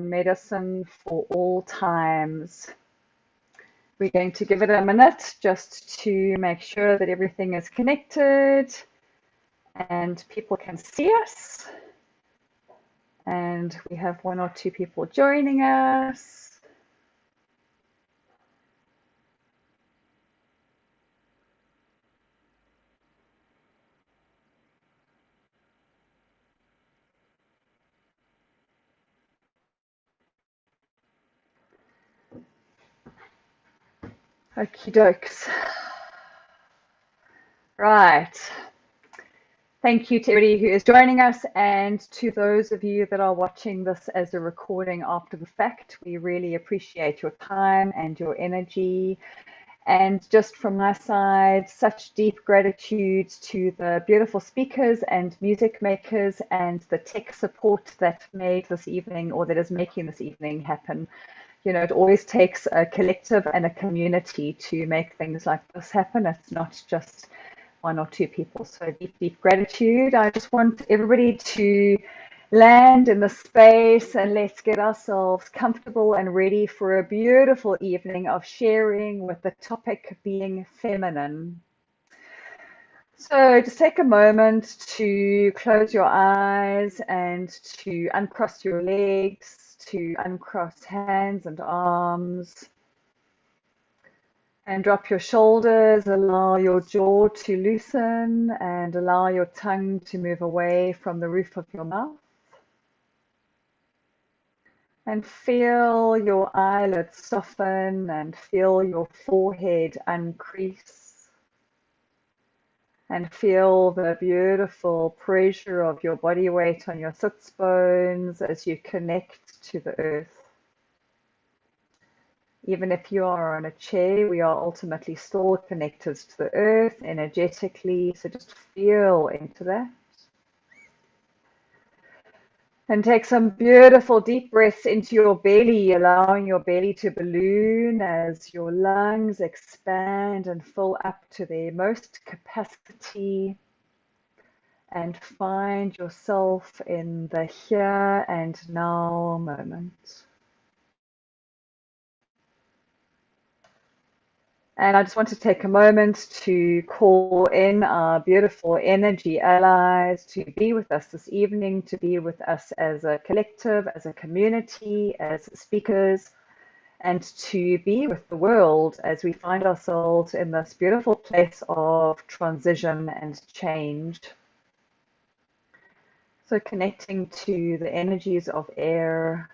medicine for all times. We're going to give it a minute just to make sure that everything is connected and people can see us. And we have 1 or 2 people joining us. Okie dokes. Right. Thank you to everybody who is joining us, and to those of you that are watching this as a recording after the fact. We really appreciate your time and your energy. And just from my side, such deep gratitude to the beautiful speakers and music makers and the tech support that made this evening, or that is making this evening happen. You know, it always takes a collective and a community to make things like this happen. It's not just 1 or 2 people. So deep, deep gratitude. I just want everybody to land in the space and let's get ourselves comfortable and ready for a beautiful evening of sharing, with the topic being feminine. So just take a moment to close your eyes and to uncross your legs, to uncross hands and arms. And drop your shoulders, allow your jaw to loosen and allow your tongue to move away from the roof of your mouth. And feel your eyelids soften and feel your forehead uncrease. And feel the beautiful pressure of your body weight on your sits bones as you connect to the earth. Even if you are on a chair, we are ultimately still connected to the earth energetically, so just feel into that. And take some beautiful deep breaths into your belly, allowing your belly to balloon as your lungs expand and fill up to their most capacity. And find yourself in the here and now moment. And I just want to take a moment to call in our beautiful energy allies to be with us this evening, to be with us as a collective, as a community, as speakers, and to be with the world as we find ourselves in this beautiful place of transition and change. So connecting to the energies of air,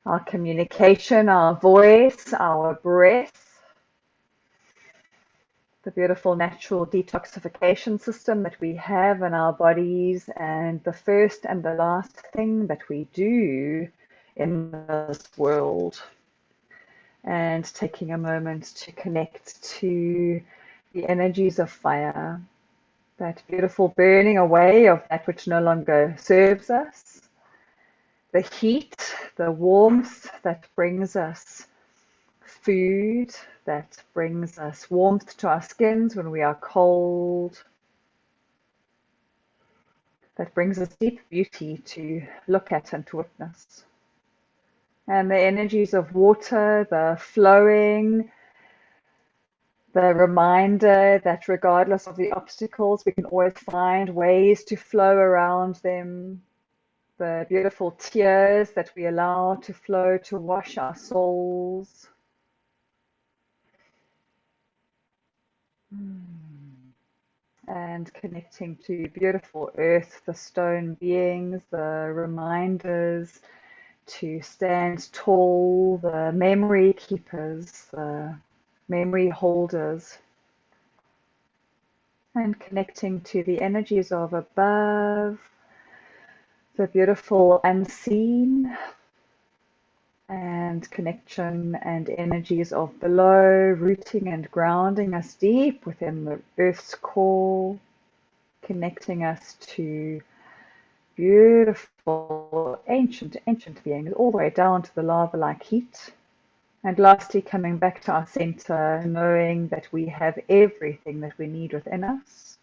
our communication, our voice, our breath, the beautiful natural detoxification system that we have in our bodies, and the first and the last thing that we do in this world. And taking a moment to connect to the energies of fire, that beautiful burning away of that which no longer serves us, the heat, the warmth that brings us food, that brings us warmth to our skins when we are cold, that brings us deep beauty to look at and to witness. And the energies of water, the flowing, the reminder that regardless of the obstacles, we can always find ways to flow around them. The beautiful tears that we allow to flow to wash our souls. And connecting to beautiful earth, the stone beings, the reminders to stand tall, the memory keepers, the memory holders, and connecting to the energies of above, the beautiful unseen, and connection and energies of below, rooting and grounding us deep within the earth's core, connecting us to beautiful ancient beings all the way down to the lava-like heat. And lastly, coming back to our center, knowing that we have everything that we need within us,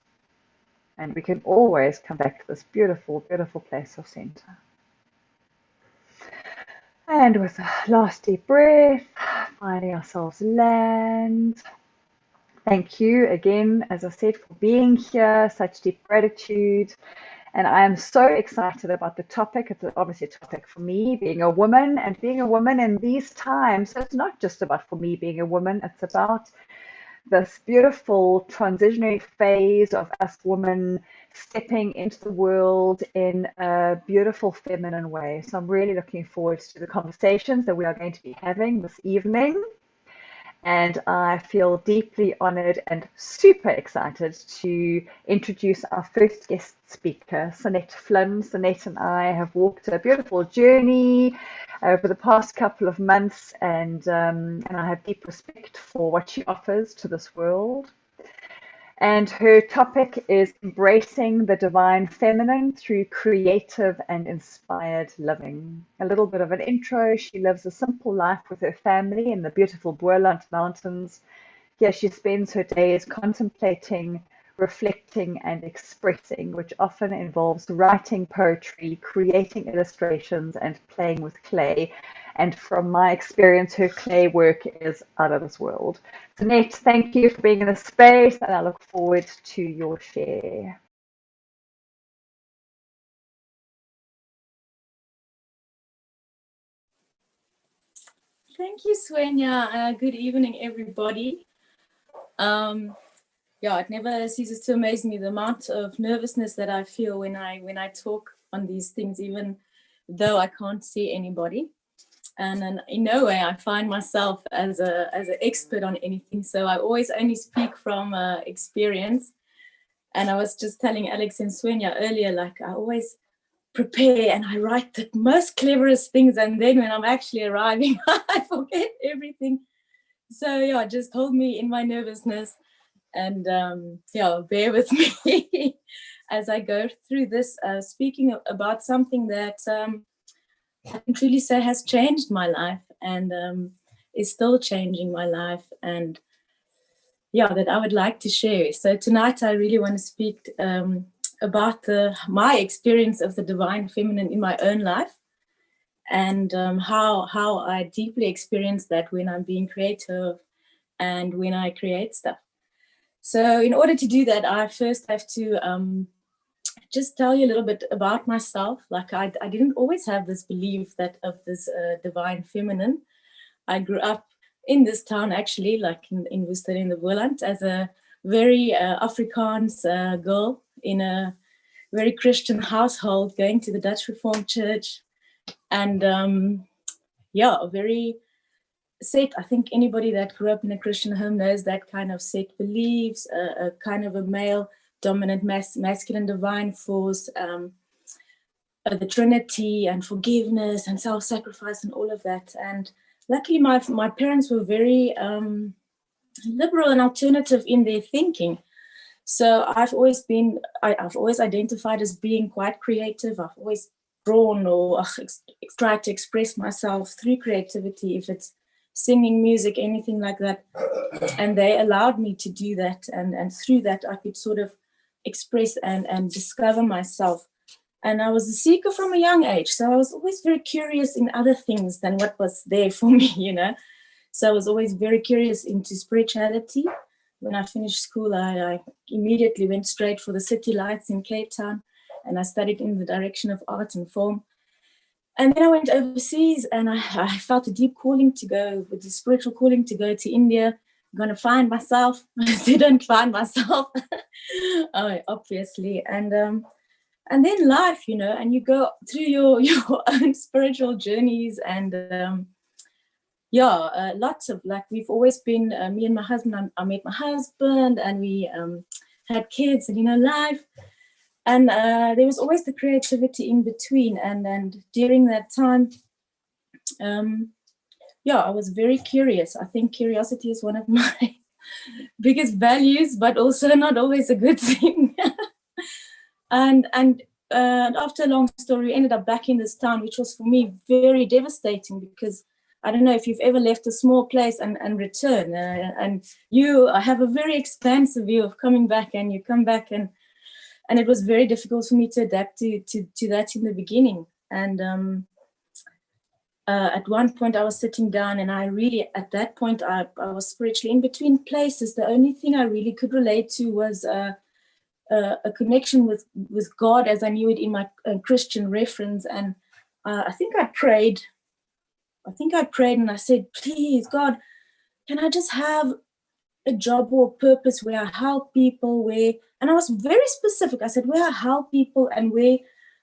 and we can always come back to this beautiful, beautiful place of center. And with a last deep breath, finding ourselves land. Thank you again, as I said, for being here, such deep gratitude. And I am so excited about the topic. It's obviously a topic for me, being a woman, and being a woman in these times. So it's not just about for me being a woman, it's about this beautiful transitionary phase of us women stepping into the world in a beautiful feminine way. So I'm really looking forward to the conversations that we are going to be having this evening. And I feel deeply honored and super excited to introduce our first guest speaker, Sonnet Flynn. Sonnet and I have walked a beautiful journey over the past couple of months, and I have deep respect for what she offers to this world. And her topic is embracing the divine feminine through creative and inspired living. A little bit of an intro. She lives a simple life with her family in the beautiful Boerland Mountains. Here she spends her days contemplating, reflecting, and expressing, which often involves writing poetry, creating illustrations, and playing with clay. And from my experience, her clay work is out of this world. So, Nate, thank you for being in the space, and I look forward to your share. Thank you, Swenya. Good evening, everybody. Yeah, it never ceases to amaze me the amount of nervousness that I feel when I talk on these things, even though I can't see anybody. And in no way I find myself as an expert on anything. So I always only speak from experience. And I was just telling Alex and Swenya earlier, like I always prepare and I write the most cleverest things, and then when I'm actually arriving, I forget everything. So yeah, just hold me in my nervousness, and yeah, bear with me as I go through this. Speaking about something that I can truly say has changed my life, and is still changing my life, and yeah, that I would like to share. So tonight I really want to speak about my experience of the divine feminine in my own life, and how I deeply experience that when I'm being creative and when I create stuff. So in order to do that, I first have to just tell you a little bit about myself. Like I didn't always have this belief that of this divine feminine. I grew up in this town, actually, like in Worcester in the Boerland, as a very Afrikaans girl in a very Christian household, going to the Dutch Reformed Church, and yeah, very set. I think anybody that grew up in a Christian home knows that kind of set beliefs, a kind of a male dominant masculine divine force, the Trinity and forgiveness and self-sacrifice and all of that. And luckily my parents were very liberal and alternative in their thinking. So I've always identified as being quite creative. I've always drawn or tried to express myself through creativity, if it's singing, music, anything like that. And they allowed me to do that. And through that, I could sort of express and discover myself. And I was a seeker from a young age. So I was always very curious in other things than what was there for me, you know. So I was always very curious into spirituality. When I finished school, I immediately went straight for the City Lights in Cape Town, and I studied in the direction of art and form. And then I went overseas, and I felt a deep calling to go, with the spiritual calling to go to India. I'm going to find myself. I didn't find myself, obviously. And then life, you know, and you go through your own spiritual journeys, and lots of, like, we've always been, me and my husband, I met my husband, and we had kids, and, you know, life. And there was always the creativity in between. And during that time, I was very curious. I think curiosity is one of my biggest values, but also not always a good thing. and after a long story, we ended up back in this town, which was for me very devastating, because I don't know if you've ever left a small place and return, and you have a very expansive view of coming back, and you come back, and it was very difficult for me to adapt to that in the beginning. And At one point I was sitting down, and I really, at that point, I was spiritually in between places. The only thing I really could relate to was a connection with God as I knew it in my Christian reference. And I think I prayed and I said, please, God, can I just have a job or a purpose where I help people, and I was very specific. I said, where I help people and where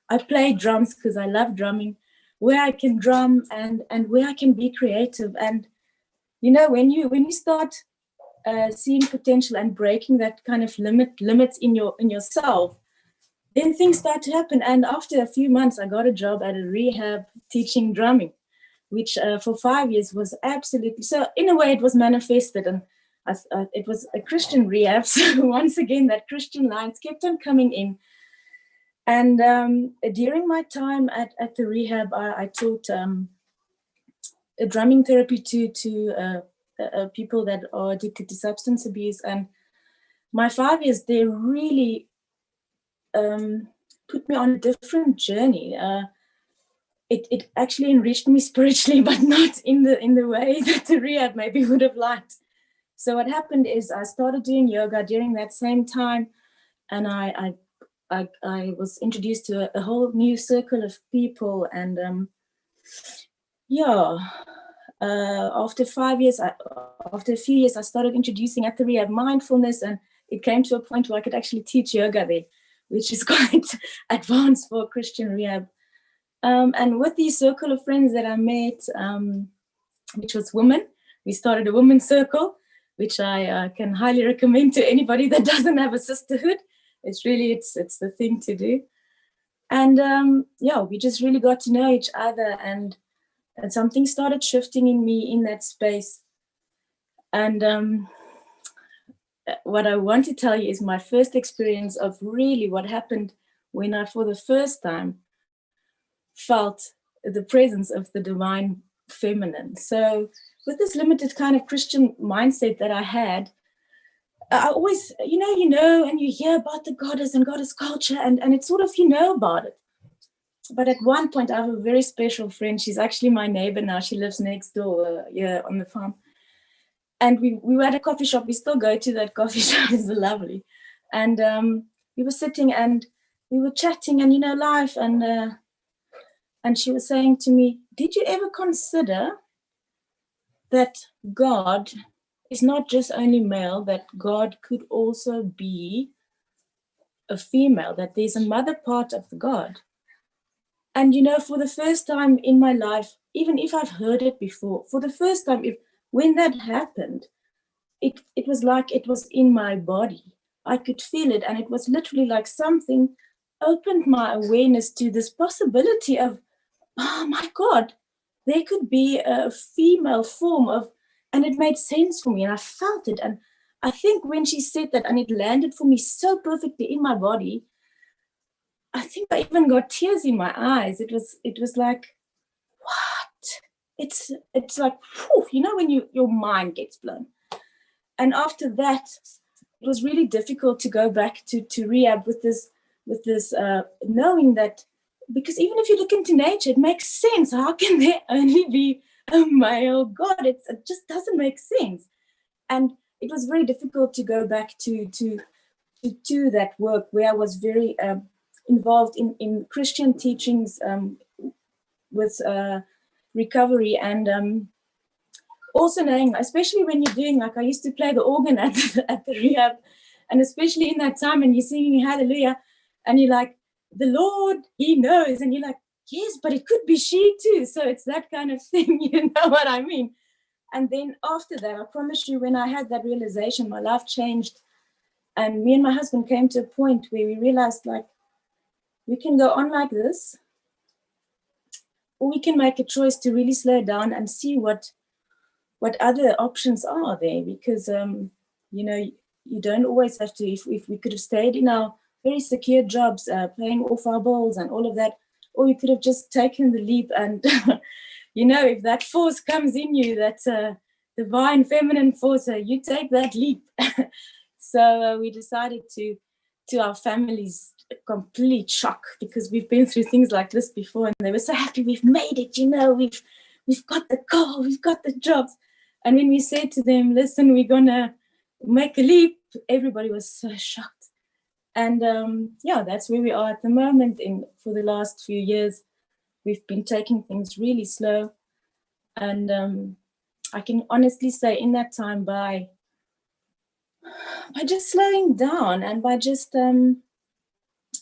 I play drums because I love drumming, where I can drum and where I can be creative. And, you know, when you start seeing potential and breaking that kind of limits in yourself, then things start to happen. And after a few months, I got a job at a rehab teaching drumming, which for 5 years was absolutely, so in a way it was manifested, and it was a Christian rehab. So once again, that Christian lines kept on coming in. And during my time at the rehab, I taught a drumming therapy to people that are addicted to substance abuse. And my 5 years there really put me on a different journey. It actually enriched me spiritually, but not in the way that the rehab maybe would have liked. So what happened is I started doing yoga during that same time, and I was introduced to a whole new circle of people. And after 5 years, after a few years, I started introducing at the rehab mindfulness, and it came to a point where I could actually teach yoga there, which is quite advanced for Christian rehab. And with the circle of friends that I met, which was women, we started a women's circle, which I can highly recommend to anybody that doesn't have a sisterhood. It's really, it's the thing to do. And we just really got to know each other, and something started shifting in me in that space. And what I want to tell you is my first experience of really what happened when I, for the first time, felt the presence of the divine feminine. So with this limited kind of Christian mindset that I had, I always, and you hear about the goddess and goddess culture, and it's sort of, about it. But at one point, I have a very special friend. She's actually my neighbor now. She lives next door here on the farm. And we were at a coffee shop. We still go to that coffee shop. It's lovely. And we were sitting and we were chatting and, life. And she was saying to me, did you ever consider that God is not just only male, that God could also be a female, that there's a mother part of the God? And, for the first time in my life, even if I've heard it before, for the first time, when that happened, it was like it was in my body. I could feel it. And it was literally like something opened my awareness to this possibility of, oh my God, there could be a female form of, and it made sense for me. And I felt it. And I think when she said that, and it landed for me so perfectly in my body, I think I even got tears in my eyes. It was like, what? It's like, whew, when your mind gets blown. And after that, it was really difficult to go back to rehab with this knowing that, because even if you look into nature, it makes sense. How can there only be a male God? It just doesn't make sense. And it was very difficult to go back to that work where I was very involved in Christian teachings with recovery, and also knowing, especially when you're doing, like I used to play the organ at the rehab, and especially in that time, and you're singing hallelujah, and you're like, the Lord, he knows, and you're like, yes, but it could be she too. So it's that kind of thing, you know what I mean? And then after that, I promise you, when I had that realization, my life changed. And me and my husband came to a point where we realized, like, we can go on like this, or we can make a choice to really slow down and see what other options are there. Because, you don't always have to, if we could have stayed in our very secure jobs, paying off our bills and all of that, or you could have just taken the leap. And, if that force comes in you, that divine feminine force, you take that leap. So we decided to our family's complete shock, because we've been through things like this before, and they were so happy we've made it, we've got the car, we've got the jobs. And when we said to them, listen, we're gonna make a leap, everybody was so shocked. And yeah, that's where we are at the moment. For the last few years, we've been taking things really slow. And I can honestly say in that time, by just slowing down and by just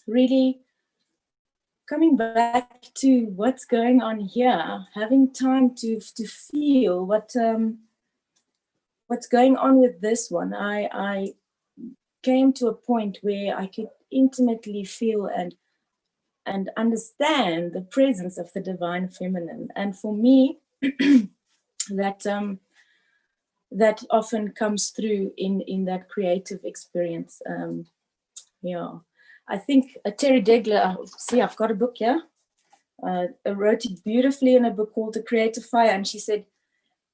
really coming back to what's going on here, having time to feel what's going on with this one, I came to a point where I could intimately feel and understand the presence of the divine feminine. And for me, that often comes through in that creative experience. Yeah, I think Terry Degler, see, I've got a book here. Wrote it beautifully in a book called The Creative Fire, and she said,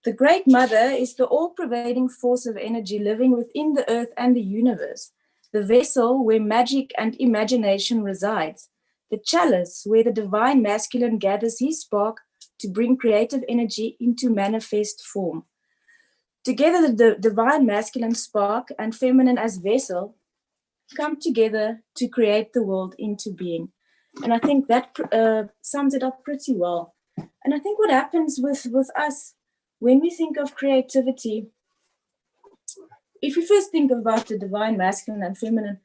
the Great Mother is the all-pervading force of energy living within the earth and the universe, the vessel where magic and imagination resides, the chalice where the divine masculine gathers his spark to bring creative energy into manifest form. Together, the divine masculine spark and feminine as vessel come together to create the world into being. And I think that sums it up pretty well. And I think what happens with us when we think of creativity, if we first think about the divine masculine and feminine,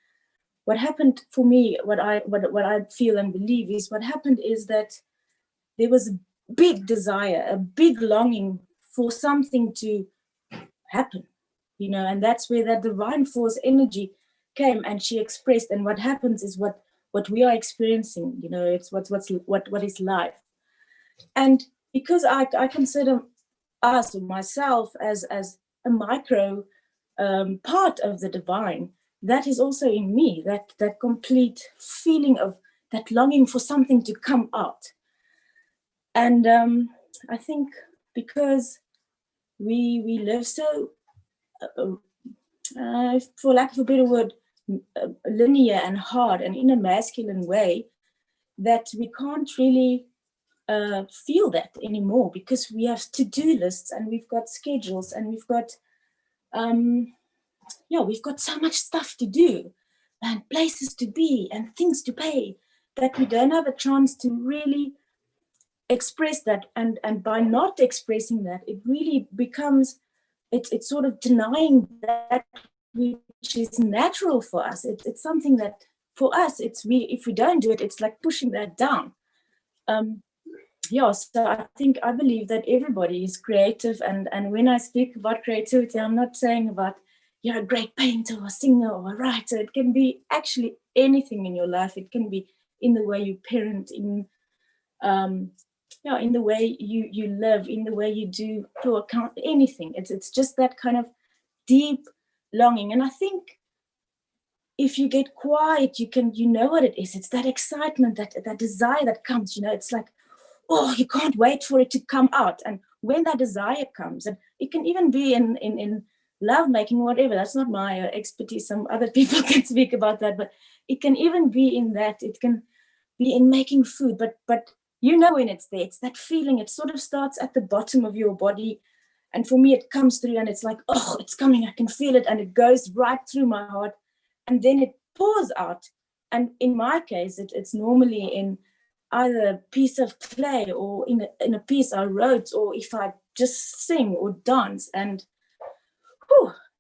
what happened for me, what I feel and believe is what happened is that there was a big desire, a big longing for something to happen, and that's where that divine force energy came, and she expressed. And what happens is what we are experiencing, it's what is life. And because I consider us or myself as a micro part of the divine, that is also in me, that complete feeling of that longing for something to come out. And I think because we live so for lack of a better word, linear and hard and in a masculine way, that we can't really feel that anymore, because we have to-do lists and we've got schedules and we've got we've got so much stuff to do and places to be and things to pay, that we don't have a chance to really express that. And by not expressing that, it really becomes, it's sort of denying that which is natural for us. It's something that for us, if we don't do it, it's like pushing that down. So I believe that everybody is creative, and when I speak about creativity, I'm not saying about you're a great painter or singer or a writer. It can be actually anything in your life. It can be in the way you parent, in the way you live, in the way you do your account, anything. It's just that kind of deep longing. And I think if you get quiet, you know what it is. It's that excitement, that desire that comes, it's like, oh, you can't wait for it to come out. And when that desire comes, and it can even be in love making, whatever, that's not my expertise. Some other people can speak about that, but it can even be in that. It can be in making food, but when it's there, it's that feeling. It sort of starts at the bottom of your body, and for me it comes through, and it's like, oh, it's coming, I can feel it, and it goes right through my heart, and then it pours out. And in my case, it's normally in either a piece of clay or in a piece I wrote, or if I just sing or dance. And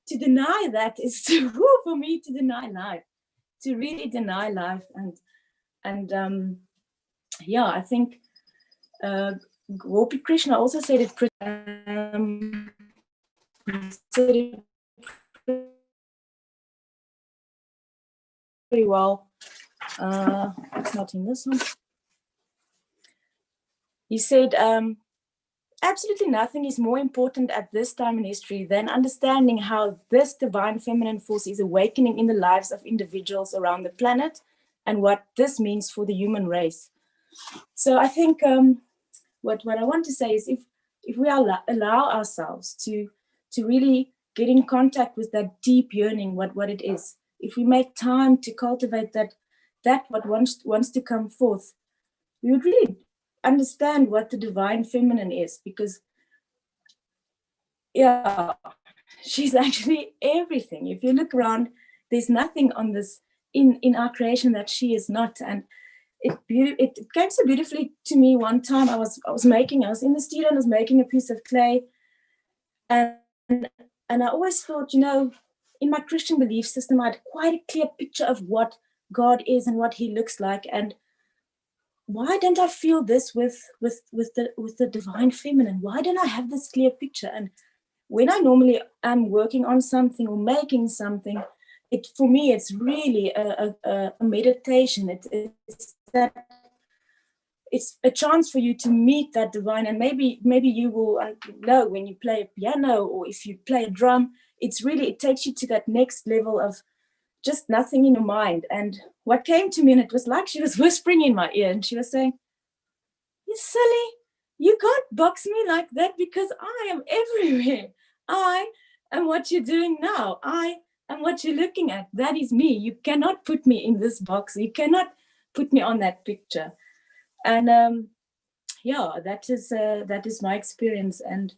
to deny that is for me to deny life, to really deny life. And I think Gopi Krishna also said it pretty well. It's not in this one. He said, absolutely nothing is more important at this time in history than understanding how this divine feminine force is awakening in the lives of individuals around the planet, and what this means for the human race. So I think what I want to say is, if we allow ourselves to really get in contact with that deep yearning, what it is, if we make time to cultivate that what wants to come forth, we would really understand what the divine feminine is, because yeah, she's actually everything. If you look around, there's nothing on this in our creation that she is not. And it came so beautifully to me one time. I was in the studio and I was making a piece of clay, and I always thought, you know, in my Christian belief system, I had quite a clear picture of what God is and what he looks like. And why don't I feel this with the divine feminine? Why don't I have this clear picture? And when I normally am working on something or making something, for me, it's really a meditation. It's a chance for you to meet that divine. And maybe you will know when you play a piano or if you play a drum, it takes you to that next level of just nothing in your mind. And what came to me, and it was like she was whispering in my ear, and she was saying, "You silly, you can't box me like that, because I am everywhere. I am what you're doing now. I am what you're looking at. That is me. You cannot put me in this box. You cannot put me on that picture." And yeah, that is my experience. And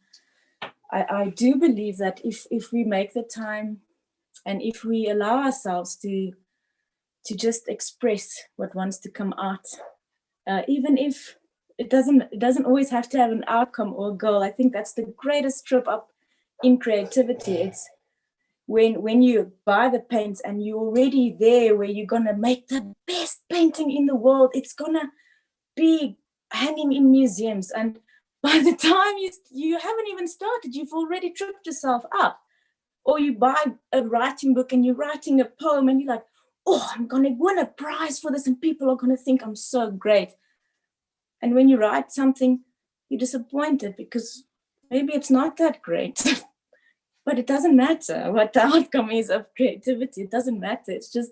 I do believe that if we make the time and if we allow ourselves to just express what wants to come out, even if it doesn't always have to have an outcome or a goal. I think that's the greatest trip up in creativity. It's when you buy the paints and you're already there where you're gonna make the best painting in the world. It's gonna be hanging in museums, and by the time you haven't even started, you've already tripped yourself up. Or you buy a writing book and you're writing a poem and you're like, "Oh, I'm gonna win a prize for this and people are gonna think I'm so great." And when you write something, you're disappointed because maybe it's not that great. But it doesn't matter what the outcome is of creativity. It doesn't matter. It's just,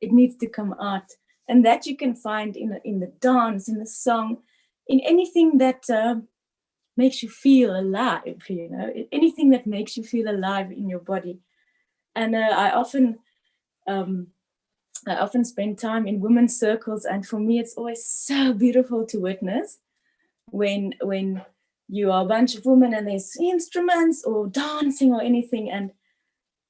it needs to come out. And that you can find in the dance, in the song, in anything that makes you feel alive, you know, anything that makes you feel alive in your body. And I often spend time in women's circles, and for me, it's always so beautiful to witness when you are a bunch of women and there's instruments or dancing or anything, and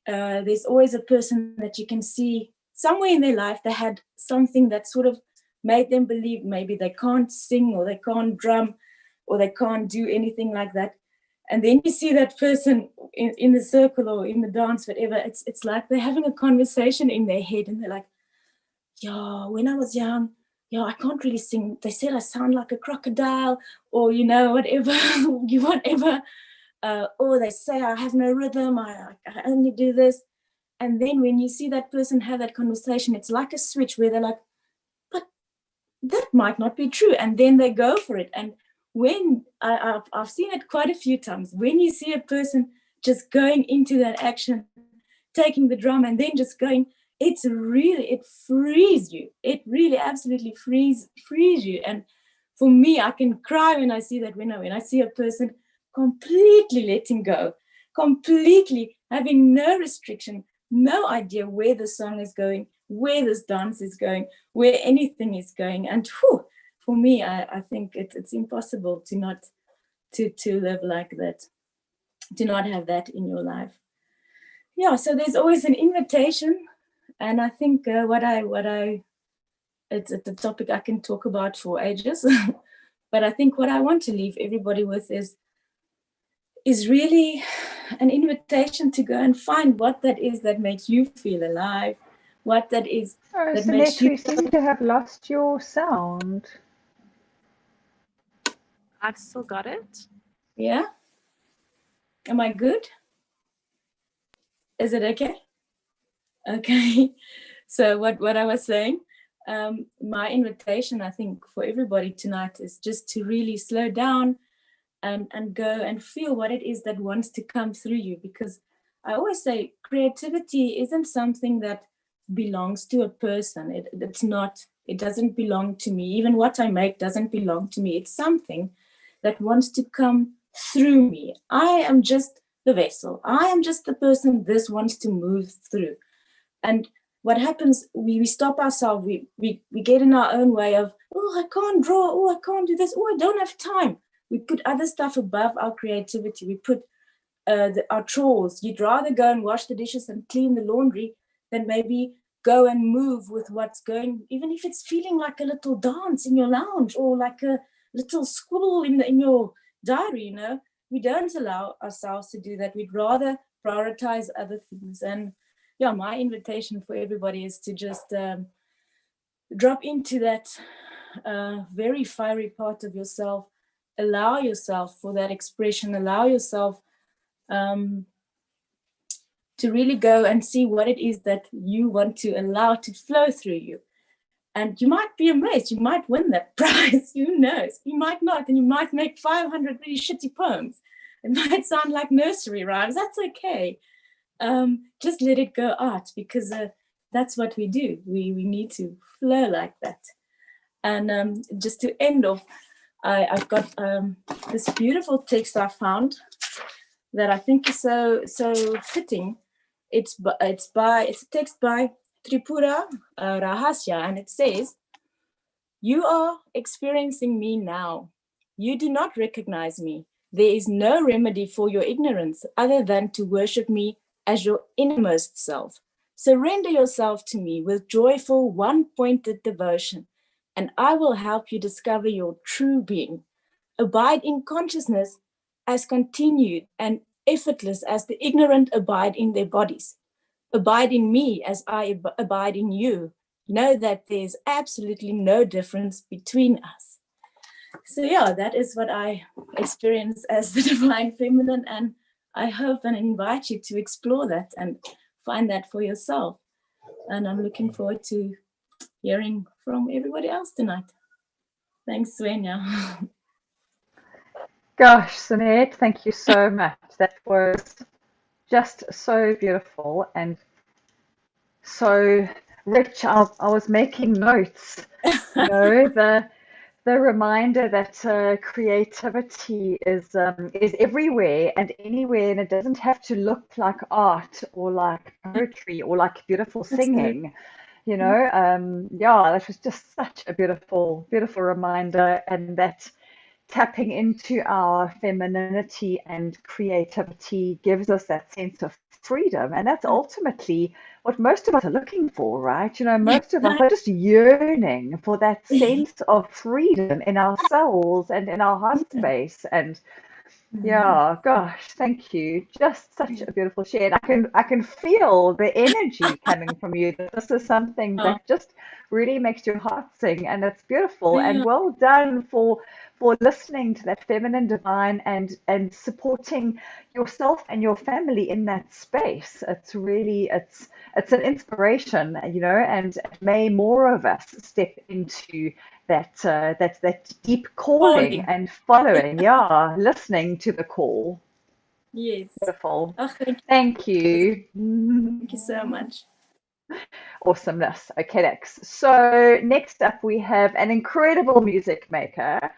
there's always a person that you can see somewhere in their life they had something that sort of made them believe maybe they can't sing or they can't drum or they can't do anything like that. And then you see that person in the circle or in the dance, whatever, it's like they're having a conversation in their head, and they're like, "Yeah, when I was young, yeah, I can't really sing. They said I sound like a crocodile," or, you know, whatever, whatever. Or they say I have no rhythm, I only do this. And then when you see that person have that conversation, it's like a switch where they're like, "But that might not be true." And then they go for it. And when I've seen it quite a few times, when you see a person just going into that action, taking the drum and then just going, it frees you. It really absolutely frees you. And for me, I can cry when I see that, when I see a person completely letting go, completely having no restriction, no idea where the song is going, where this dance is going, where anything is going. And for me, I think it's impossible to not to live like that, to not have that in your life. Yeah, so there's always an invitation. And I think it's a topic I can talk about for ages. But I think what I want to leave everybody with is really an invitation to go and find what that is that makes you feel alive, what that is that Sonnet, makes you. we seem to have lost your sound. I've still got it. Yeah? Am I good? Is it okay? Okay. So what I was saying, my invitation, I think, for everybody tonight is just to really slow down and go and feel what it is that wants to come through you. Because I always say creativity isn't something that belongs to a person. It's not, it doesn't belong to me. Even what I make doesn't belong to me. It's something that wants to come through me. I am just the vessel. I am just the person this wants to move through. And what happens, we stop ourselves, we get in our own way of, oh, I can't draw, oh, I can't do this, oh, I don't have time. We put other stuff above our creativity. We put our chores. You'd rather go and wash the dishes and clean the laundry than maybe go and move with what's going, even if it's feeling like a little dance in your lounge or like a little scribble in your diary, you know. We don't allow ourselves to do that. We'd rather prioritize other things. And yeah, my invitation for everybody is to just drop into that very fiery part of yourself, allow yourself for that expression, allow yourself to really go and see what it is that you want to allow to flow through you. And you might be amazed, you might win that prize, who knows? You might not, and you might make 500 really shitty poems. It might sound like nursery rhymes, that's okay. Just let it go out, because that's what we do. We need to flow like that. And just to end off, I've got this beautiful text I found that I think is so fitting. It's a text by Tripura Rahasya, and it says, "You are experiencing me now. You do not recognize me. There is no remedy for your ignorance other than to worship me as your innermost self. Surrender yourself to me with joyful, one-pointed devotion, and I will help you discover your true being. Abide in consciousness as continued and effortless as the ignorant abide in their bodies. Abide in me as I abide in you. Know that there's absolutely no difference between us." So yeah, that is what I experience as the divine feminine, and I hope and invite you to explore that and find that for yourself. And I'm looking forward to hearing from everybody else tonight. Thanks, Svenja. Gosh, Sonnet, thank you so much. That was just so beautiful and so rich. I was making notes, you know, the reminder that creativity is everywhere and anywhere, and it doesn't have to look like art or like poetry or like beautiful singing. You know, yeah, that was just such a beautiful, beautiful reminder, and that tapping into our femininity and creativity gives us that sense of freedom. And that's ultimately what most of us are looking for, right? You know, most of us are just yearning for that sense of freedom in ourselves and in our heart space. And yeah, gosh, thank you. Just such a beautiful share. And I can feel the energy coming from you. That this is something Oh, that just really makes your heart sing, and it's beautiful. And yeah. well done for listening to that feminine divine and supporting yourself and your family in that space. It's really it's an inspiration, you know, and may more of us step into that deep calling Calling. and following, yeah, listening to the call. Yes. Beautiful. Oh, Thank you. thank you so much. Awesomeness. Okay, next. So next up we have an incredible music maker,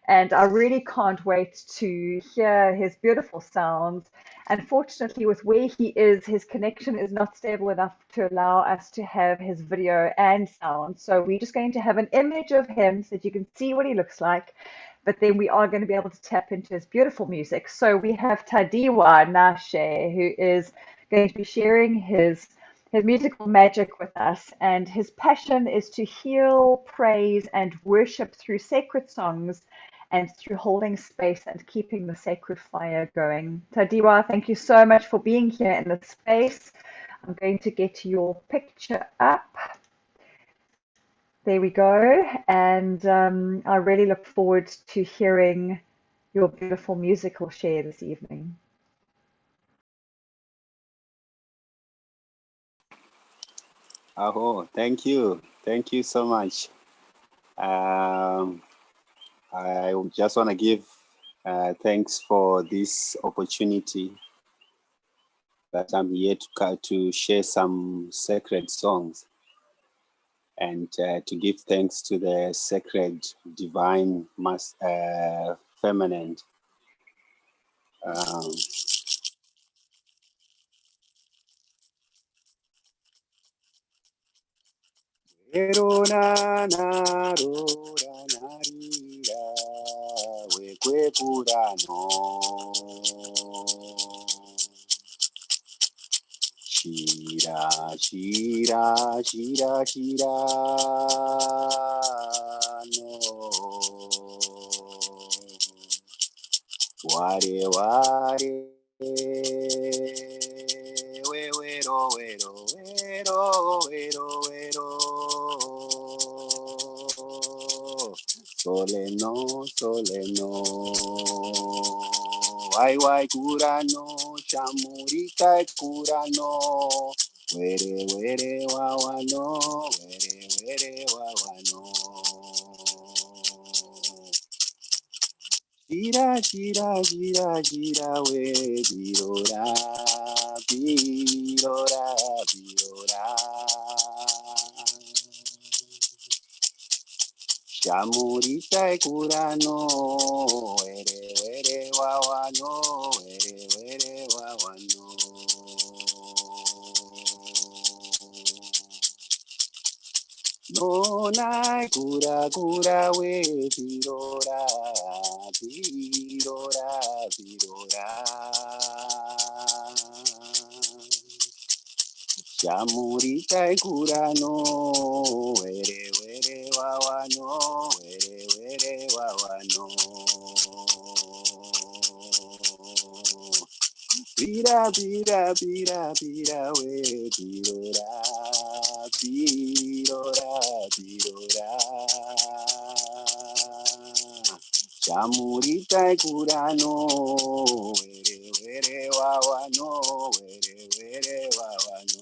and I really can't wait to hear his beautiful sounds. Unfortunately, with where he is, his connection is not stable enough to allow us to have his video and sound. So we're just going to have an image of him so that you can see what he looks like. But then we are going to be able to tap into his beautiful music. So we have Tandiwa Mugariri, who is going to be sharing his musical magic with us, and his passion is to heal, praise, and worship through sacred songs and through holding space and keeping the sacred fire going. Tandiwa, thank you so much for being here in the space. I'm going to get your picture up. There we go. And I really look forward to hearing your beautiful musical share this evening. Oh, thank you. Thank you so much. I just want to give thanks for this opportunity that I'm here to share some sacred songs and to give thanks to the sacred divine feminine. Um, Erona rora narira wekwekurano. Shira, shira, shira, shira, no. Ware, ware, wero, wero, wero, wero, wero. Sole no, wai wai kurano, chamurita kurano, were were wawano, were wawano. Gira gira gira gira we birora birora birora. Chamurita kurano, were were wawano, were wawano. No nai kura kura we birora birora birora. Chamurita kurano, were were wawano, were wawano. Bira bira bira bira we birora birora birora. Chamurita kurano, were were wawano, were wawano.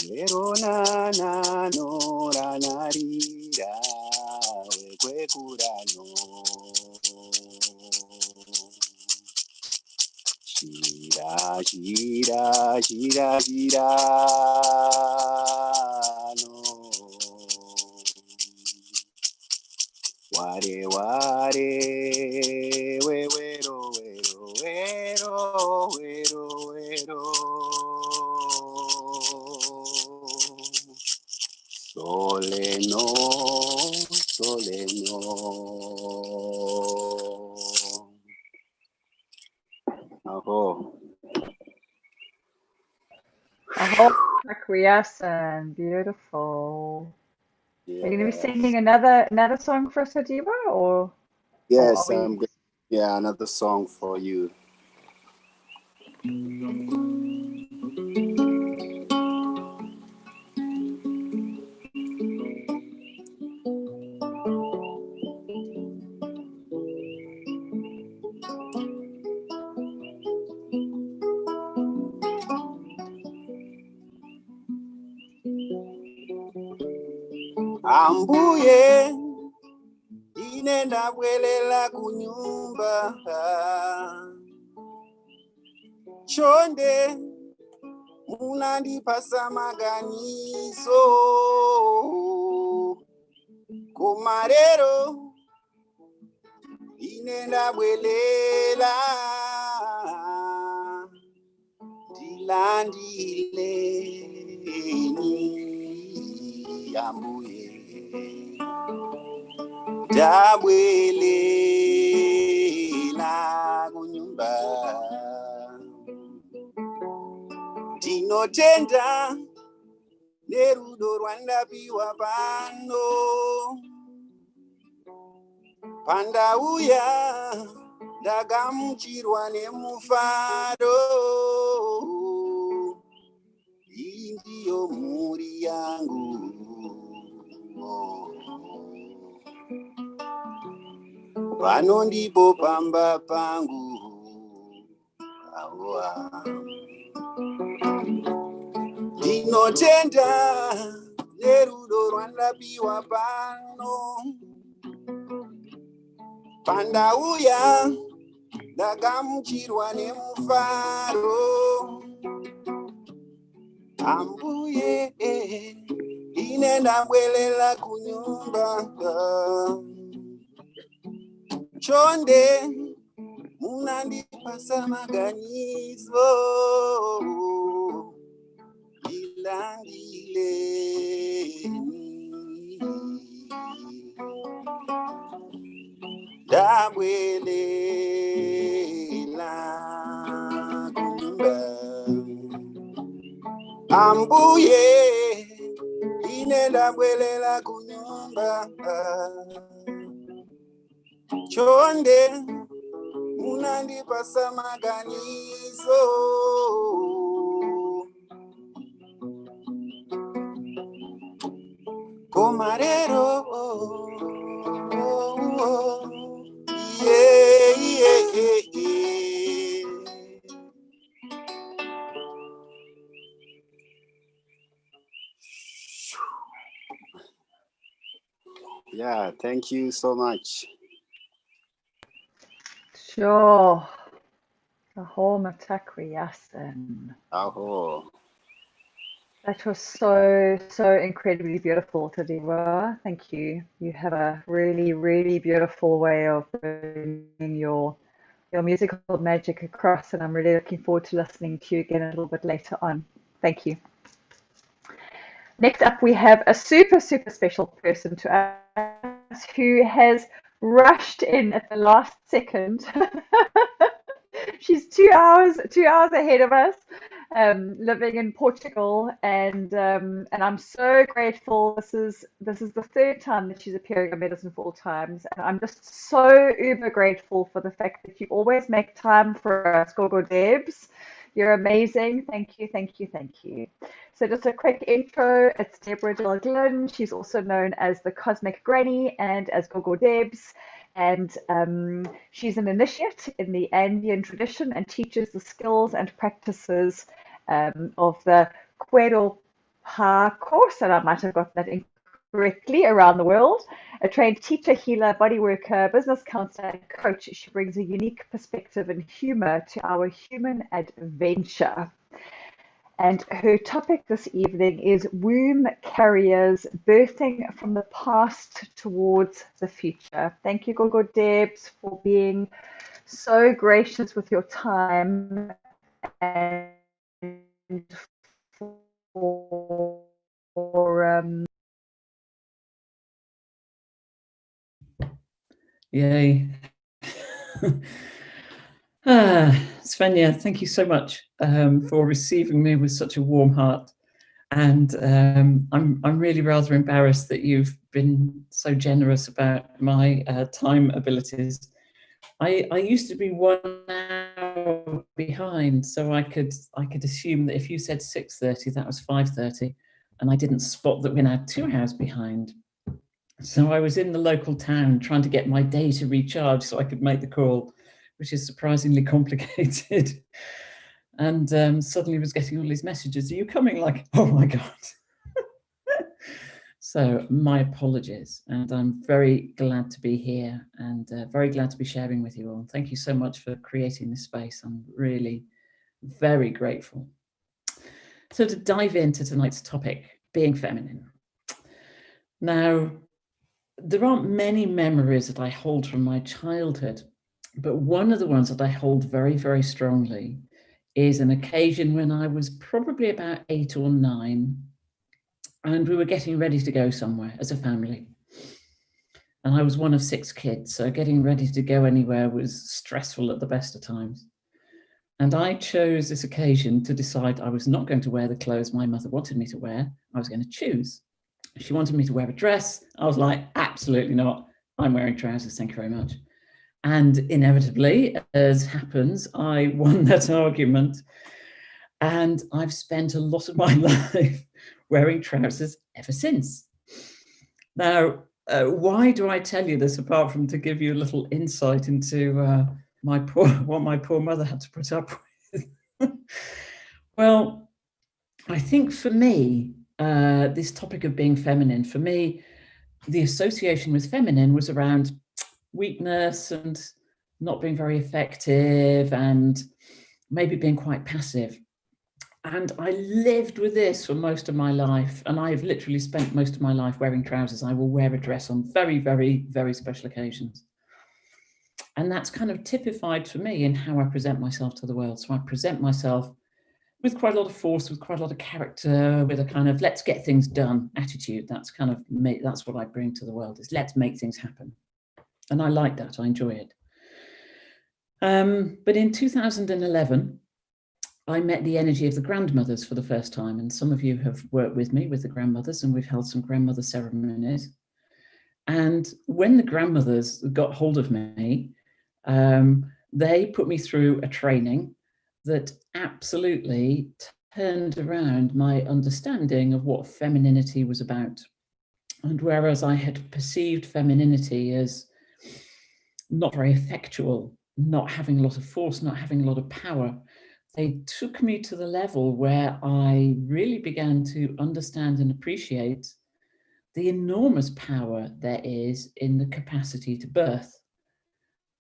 Verona no ranarira wekwe kurano. Shira shira shira shira no. Ware ware we wero wero wero wero wero. Sole no. Aho. Aho, acquiescent, beautiful. Are you going to be singing another song for us, Tandiwa, or Yes, are we? yeah, another song for you. Ambuye inenda bwelela kunyumba, chonde munandipasa maganizo, kumarero inenda bwelela dilandileni ambuye. Dabwelela kunyumba, ndinotenda nerudo rwandapiwa pano, pandauya ndagamuchirwa nemufaro. Iyi ndiyo mhuri yangu, pano ndipo pamba pangu. Ndinotenda nerudo rwandapiwa pano, pandauya ndagamuchirwa nemufaro. Ambuye inenda bwelela kunyumba, chonde munandipasa maganizo, Dabwelela kunyumba ambuye ine dabwelela kunyumba chonde unandipasa maganizo komarero yeah, yeah, yeah, yeah. Yeah, thank you so much. Sure. Aho matakri yasin. Aho. That was so, so incredibly beautiful, Tandiwa. Thank you. You have a really, really beautiful way of bringing your musical magic across, and I'm really looking forward to listening to you again a little bit later on. Thank you. Next up, we have a super, super special person to us who has rushed in at the last second. She's 2 hours ahead of us, living in Portugal, and I'm so grateful. This is the third time that she's appearing on Medicine for All Times, and I'm just so uber grateful for the fact that you always make time for us, Gogo Debs. You're amazing. Thank you, thank you, thank you. So just a quick intro. It's Debra Delglyn. She's also known as the Cosmic Granny and as Gogo Debs. And she's an initiate in the Andean tradition and teaches the skills and practices of the Cuero Pa course, and I might have gotten that incorrectly, around the world. A trained teacher, healer, body worker, business counselor, and coach, she brings a unique perspective and humor to our human adventure. And her topic this evening is womb carriers birthing from the past towards the future. Thank you, Gogo Debs, for being so gracious with your time and for Yay. Svenja, thank you so much for receiving me with such a warm heart. And I'm really rather embarrassed that you've been so generous about my time abilities. I used to be 1 hour behind, so I could assume that if you said 6:30, that was 5:30, and I didn't spot that we're now 2 hours behind. So I was in the local town trying to get my day to recharge so I could make the call, which is surprisingly complicated. And suddenly was getting all these messages. Are you coming? Like, oh my God. So my apologies. And I'm very glad to be here and very glad to be sharing with you all. Thank you so much for creating this space. I'm really very grateful. So to dive into tonight's topic, being feminine. Now, there aren't many memories that I hold from my childhood, but one of the ones that I hold very, very strongly is an occasion when I was probably about 8 or 9, and we were getting ready to go somewhere as a family. And I was one of 6 kids, so getting ready to go anywhere was stressful at the best of times. And I chose this occasion to decide I was not going to wear the clothes my mother wanted me to wear. I was going to choose. She wanted me to wear a dress. I was like, absolutely not. I'm wearing trousers, thank you very much. And inevitably, as happens, I won that argument. And I've spent a lot of my life wearing trousers ever since. Now, why do I tell you this apart from to give you a little insight into what my poor mother had to put up with? Well, I think for me, this topic of being feminine, for me, the association with feminine was around weakness and not being very effective and maybe being quite passive. And I lived with this for most of my life. And I've literally spent most of my life wearing trousers. I will wear a dress on very, very, very special occasions. And that's kind of typified for me in how I present myself to the world. So I present myself with quite a lot of force, with quite a lot of character, with a kind of let's get things done attitude. That's kind of that's what I bring to the world, is let's make things happen. And I like that, I enjoy it. But in 2011, I met the energy of the grandmothers for the first time. And some of you have worked with me with the grandmothers, and we've held some grandmother ceremonies. And when the grandmothers got hold of me, they put me through a training that absolutely turned around my understanding of what femininity was about. And whereas I had perceived femininity as not very effectual, not having a lot of force, not having a lot of power, they took me to the level where I really began to understand and appreciate the enormous power there is in the capacity to birth.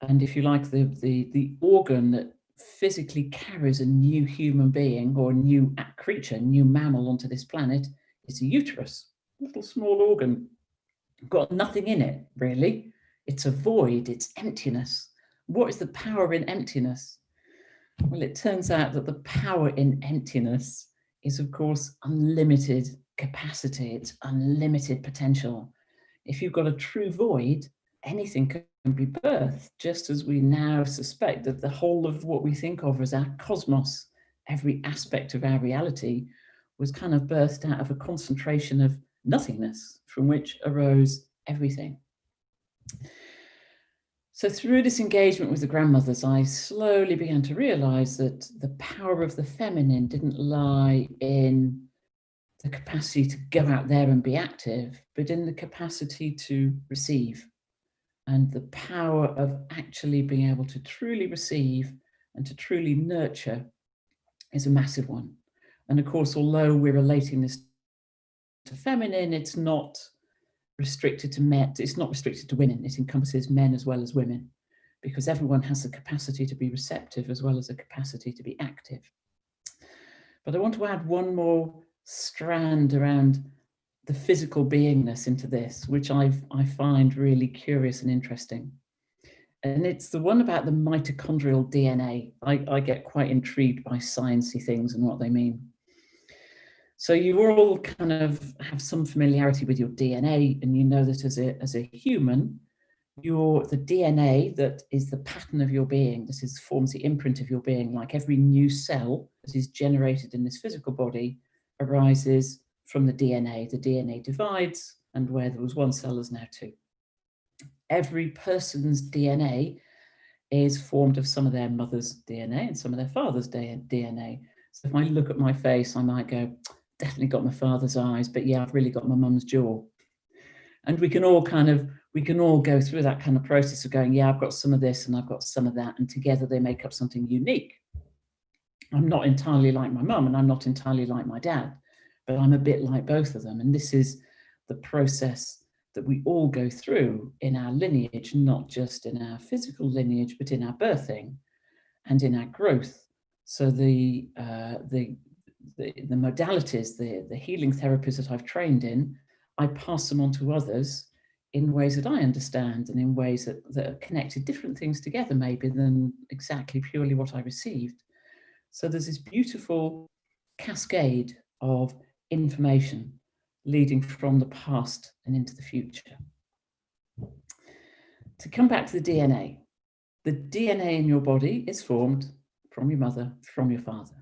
And if you like, the organ that physically carries a new human being or a new creature, new mammal onto this planet is a uterus, a little small organ, got nothing in it, really. It's a void, it's emptiness. What is the power in emptiness? Well, it turns out that the power in emptiness is, of course, unlimited capacity. It's unlimited potential. If you've got a true void, anything can be birthed, just as we now suspect that the whole of what we think of as our cosmos, every aspect of our reality, was kind of birthed out of a concentration of nothingness from which arose everything. So through this engagement with the grandmothers, I slowly began to realize that the power of the feminine didn't lie in the capacity to go out there and be active, but in the capacity to receive, and the power of actually being able to truly receive and to truly nurture is a massive one. And of course, although we're relating this to feminine, it's not restricted to men, it's not restricted to women, it encompasses men as well as women, because everyone has the capacity to be receptive as well as a capacity to be active. But I want to add one more strand around the physical beingness into this, which I find really curious and interesting. And it's the one about the mitochondrial DNA. I get quite intrigued by sciencey things and what they mean. So you all kind of have some familiarity with your DNA, and you know that as a human, the DNA that is the pattern of your being, forms the imprint of your being, like every new cell that is generated in this physical body arises from the DNA. The DNA divides, and where there was one cell, there's now two. Every person's DNA is formed of some of their mother's DNA and some of their father's DNA. So if I look at my face, I might go, definitely got my father's eyes, but yeah, I've really got my mum's jaw. And we can all go through that kind of process of going, yeah, I've got some of this and I've got some of that, and together they make up something unique. I'm not entirely like my mum and I'm not entirely like my dad, but I'm a bit like both of them. And this is the process that we all go through in our lineage, not just in our physical lineage, but in our birthing and in our growth. So the modalities, the healing therapies that I've trained in, I pass them on to others in ways that I understand and in ways that are connected different things together maybe than exactly purely what I received. So there's this beautiful cascade of information leading from the past and into the future. To come back to the DNA in your body is formed from your mother, from your father.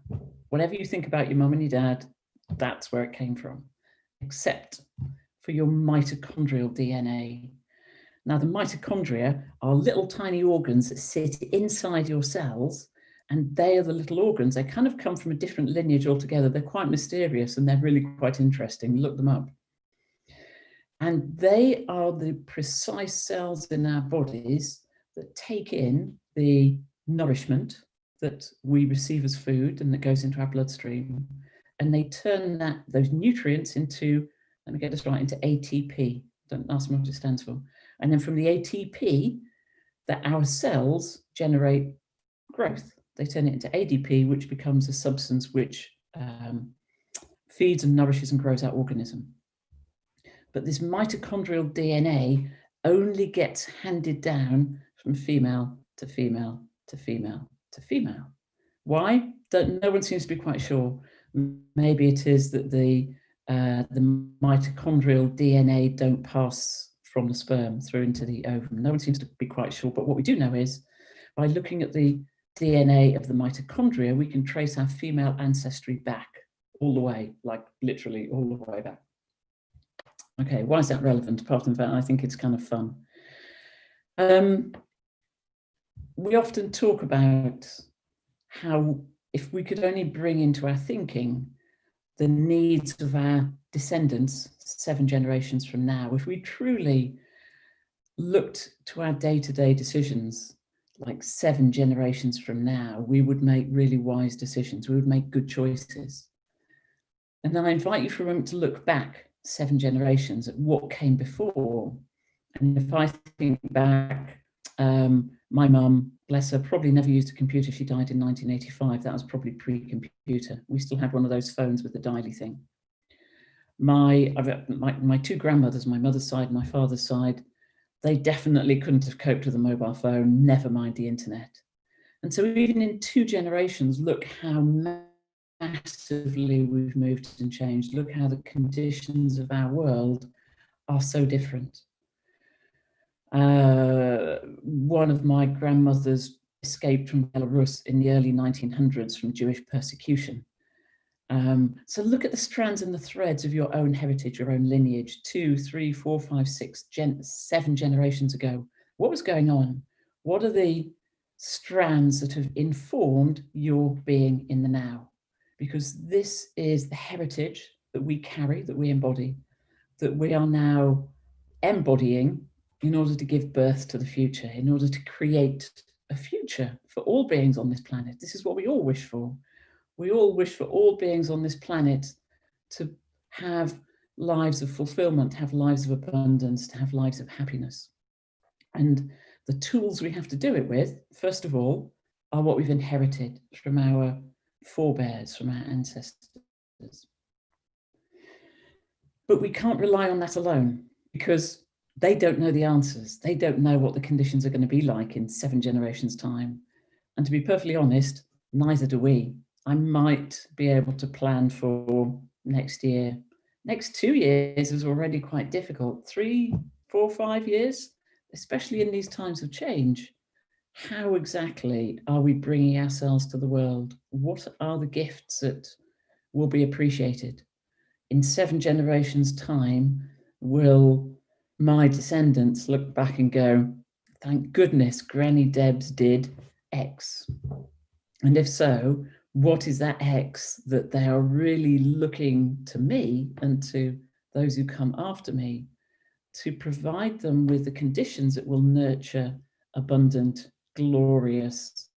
Whatever you think about your mum and your dad, that's where it came from, except for your mitochondrial DNA. Now, the mitochondria are little tiny organs that sit inside your cells, and they are the little organs. They kind of come from a different lineage altogether. They're quite mysterious and they're really quite interesting. Look them up. And they are the precise cells in our bodies that take in the nourishment that we receive as food and that goes into our bloodstream, and they turn those nutrients into, let me get this right, into ATP. Don't ask me what it stands for. And then from the ATP, that our cells generate growth. They turn it into ADP, which becomes a substance which feeds and nourishes and grows our organism. But this mitochondrial DNA only gets handed down from female to female to female to female. Why? no one seems to be quite sure. Maybe it is that the mitochondrial DNA don't pass from the sperm through into the ovum. No one seems to be quite sure, but what we do know is by looking at the DNA of the mitochondria, we can trace our female ancestry back all the way, like literally all the way back. Okay, why is that relevant? Apart from that, I think it's kind of fun. We often talk about how if we could only bring into our thinking the needs of our descendants 7 generations from now, if we truly looked to our day-to-day decisions like 7 generations from now, we would make really wise decisions. We would make good choices. And then I invite you for a moment to look back 7 generations at what came before. And if I think back, my mum, bless her, probably never used a computer. She died in 1985. That was probably pre-computer. We still had one of those phones with the dialy thing. My 2 grandmothers, my mother's side, my father's side, they definitely couldn't have coped with a mobile phone, never mind the internet. And so even in 2 generations, look how massively we've moved and changed. Look how the conditions of our world are so different. One of my grandmothers escaped from Belarus in the early 1900s from Jewish persecution. So look at the strands and the threads of your own heritage, your own lineage, 2, 3, 4, 5, 6, 7 generations ago. What was going on? What are the strands that have informed your being in the now? Because this is the heritage that we carry, that we embody, that we are now embodying in order to give birth to the future, in order to create a future for all beings on this planet. This is what we all wish for. We all wish for all beings on this planet to have lives of fulfillment, have lives of abundance, to have lives of happiness. And the tools we have to do it with, first of all, are what we've inherited from our forebears, from our ancestors. But we can't rely on that alone, because they don't know the answers. They don't know what the conditions are going to be like in 7 generations' time. And to be perfectly honest, neither do we. I might be able to plan for next year. Next 2 years is already quite difficult. 3, 4, 5 years, especially in these times of change. How exactly are we bringing ourselves to the world? What are the gifts that will be appreciated? In 7 generations' time, will my descendants look back and go, thank goodness Granny Debs did X? And if so, what is that X that they are really looking to me and to those who come after me to provide them with the conditions that will nurture abundant, glorious,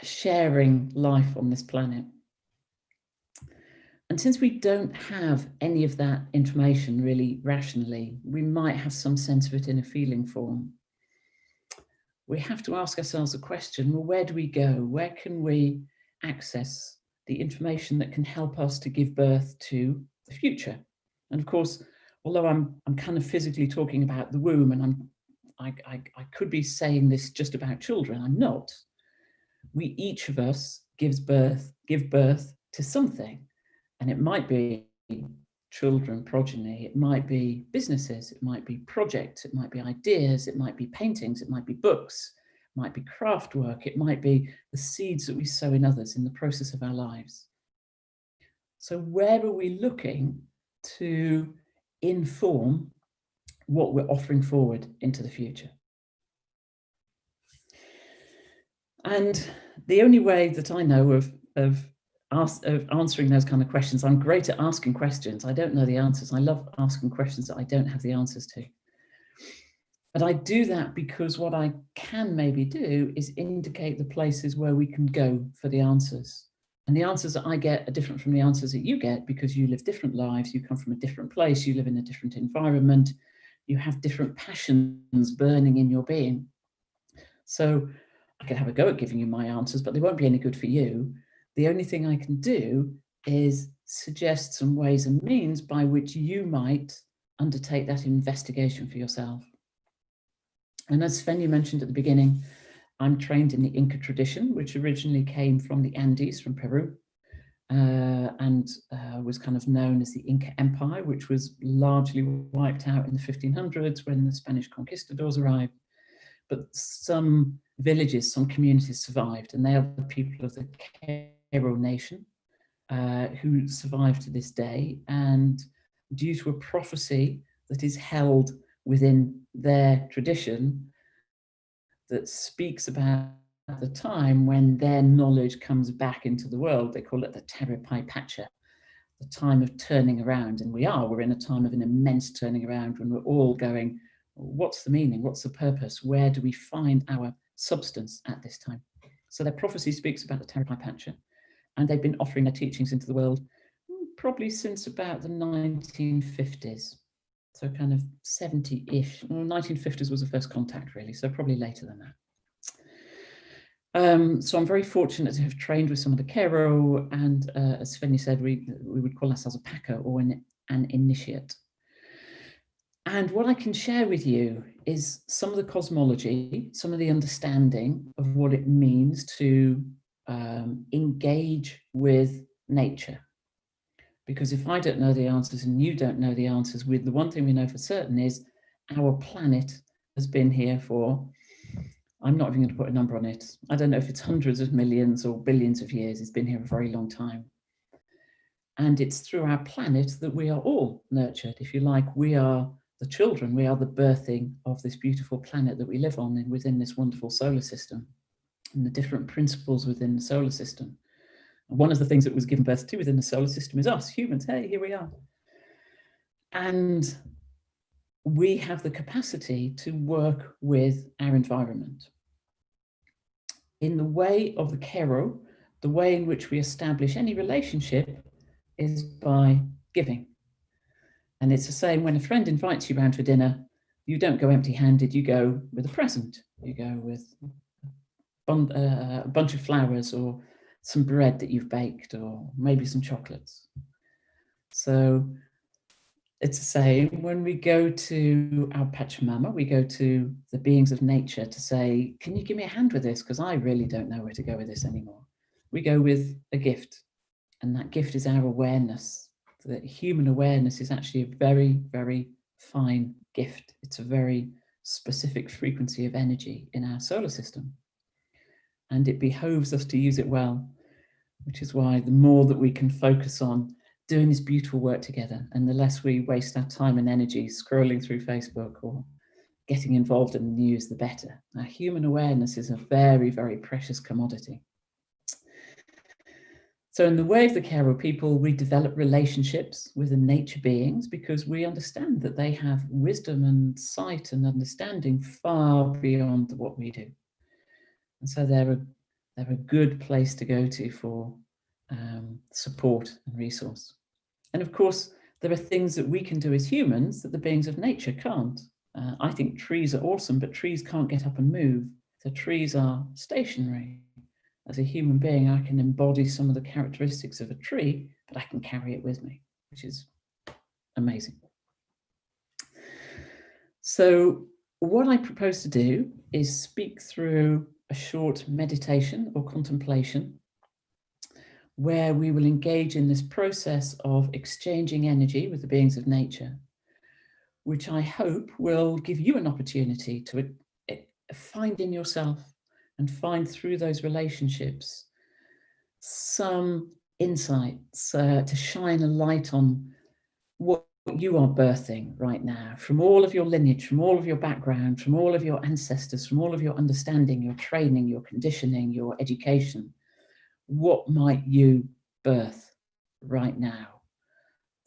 sharing life on this planet? And since we don't have any of that information really rationally, we might have some sense of it in a feeling form. We have to ask ourselves a question, well, where do we go? Where can we access the information that can help us to give birth to the future? And of course, although I'm kind of physically talking about the womb, and I could be saying this just about children, I'm not. We, each of us, give birth to something. And it might be children, progeny, it might be businesses, it might be projects, it might be ideas, it might be paintings, it might be books, it might be craft work, it might be the seeds that we sow in others in the process of our lives. So where are we looking to inform what we're offering forward into the future? And the only way that I know of answering those kind of questions, I'm great at asking questions. I don't know the answers. I love asking questions that I don't have the answers to. But I do that because what I can maybe do is indicate the places where we can go for the answers. And the answers that I get are different from the answers that you get because you live different lives, you come from a different place, you live in a different environment, you have different passions burning in your being. So I could have a go at giving you my answers, but they won't be any good for you. The only thing I can do is suggest some ways and means by which you might undertake that investigation for yourself. And as Sven, you mentioned at the beginning, I'm trained in the Inca tradition, which originally came from the Andes, from Peru, and was kind of known as the Inca Empire, which was largely wiped out in the 1500s when the Spanish conquistadors arrived. But some villages, some communities survived, and they are the people of the Q'ero nation who survive to this day. And due to a prophecy that is held within their tradition that speaks about the time when their knowledge comes back into the world, they call it the Terapai Pacha, the time of turning around. And we're in a time of an immense turning around when we're all going, what's the meaning? What's the purpose? Where do we find our substance at this time? So their prophecy speaks about the Terapai Pacha, and they've been offering their teachings into the world probably since about the 1950s. So kind of 70-ish. Well, 1950s was the first contact, really, so probably later than that. So I'm very fortunate to have trained with some of the Q'ero, and as Svenny said, we would call ourselves a Paca or an initiate. And what I can share with you is some of the cosmology, some of the understanding of what it means to engage with nature. Because if I don't know the answers and you don't know the answers, the one thing we know for certain is our planet has been here for, I'm not even going to put a number on it. I don't know if it's hundreds of millions or billions of years. It's been here a very long time. And it's through our planet that we are all nurtured. If you like, we are the children, we are the birthing of this beautiful planet that we live on and within this wonderful solar system, and the different principles within the solar system. And one of the things that was given birth to within the solar system is us, humans. Hey, here we are. And we have the capacity to work with our environment. In the way of the Q'ero, the way in which we establish any relationship is by giving. And it's the same when a friend invites you round for dinner, you don't go empty-handed, you go with a present. You go with a bunch of flowers or some bread that you've baked, or maybe some chocolates. So it's the same when we go to our Pachamama, we go to the beings of nature to say, can you give me a hand with this? Because I really don't know where to go with this anymore. We go with a gift, and that gift is our awareness. That human awareness is actually a very, very fine gift. It's a very specific frequency of energy in our solar system. And it behoves us to use it well, which is why the more that we can focus on doing this beautiful work together, and the less we waste our time and energy scrolling through Facebook or getting involved in the news, the better. Our human awareness is a very, very precious commodity. So in the way of the Q'ero people, we develop relationships with the nature beings because we understand that they have wisdom and sight and understanding far beyond what we do. And so they're a good place to go to for support and resource. And of course, there are things that we can do as humans that the beings of nature can't. I think trees are awesome, but trees can't get up and move. So trees are stationary. As a human being, I can embody some of the characteristics of a tree, but I can carry it with me, which is amazing. So what I propose to do is speak through a short meditation or contemplation where we will engage in this process of exchanging energy with the beings of nature, which I hope will give you an opportunity to find in yourself and find through those relationships some insights to shine a light on what you are birthing right now, from all of your lineage, from all of your background, from all of your ancestors, from all of your understanding, your training, your conditioning, your education. What might you birth right now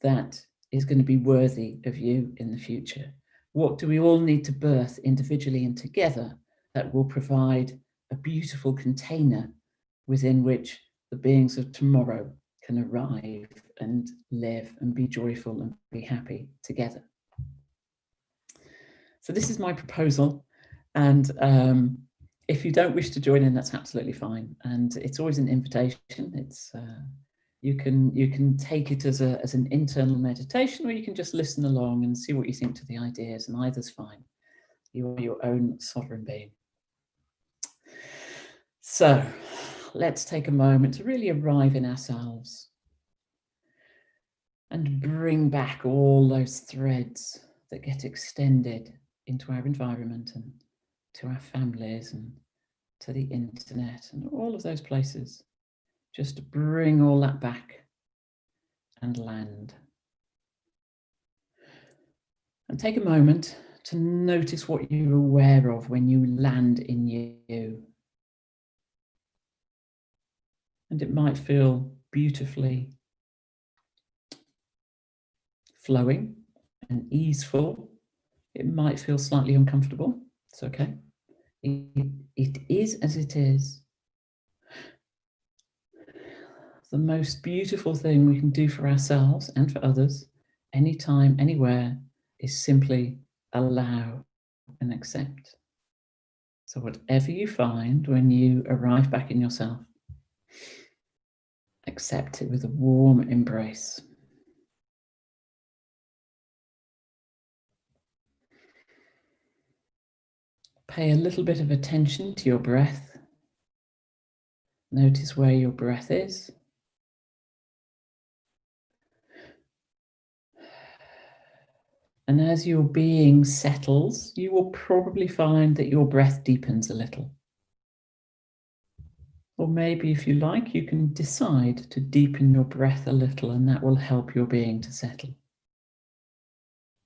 that is going to be worthy of you in the future? What do we all need to birth individually and together that will provide a beautiful container within which the beings of tomorrow can arrive and live and be joyful and be happy together? So this is my proposal, and if you don't wish to join in, that's absolutely fine. And it's always an invitation. It's you can take it as an internal meditation, or you can just listen along and see what you think to the ideas, and either's fine. You are your own sovereign being. So let's take a moment to really arrive in ourselves and bring back all those threads that get extended into our environment and to our families and to the internet and all of those places. Just bring all that back and land. And take a moment to notice what you're aware of when you land in you. And it might feel beautifully flowing and easeful. It might feel slightly uncomfortable. It's okay. It is as it is. The most beautiful thing we can do for ourselves and for others, anytime, anywhere, is simply allow and accept. So whatever you find when you arrive back in yourself, accept it with a warm embrace. Pay a little bit of attention to your breath. Notice where your breath is. And as your being settles, you will probably find that your breath deepens a little. Or maybe if you like, you can decide to deepen your breath a little, and that will help your being to settle.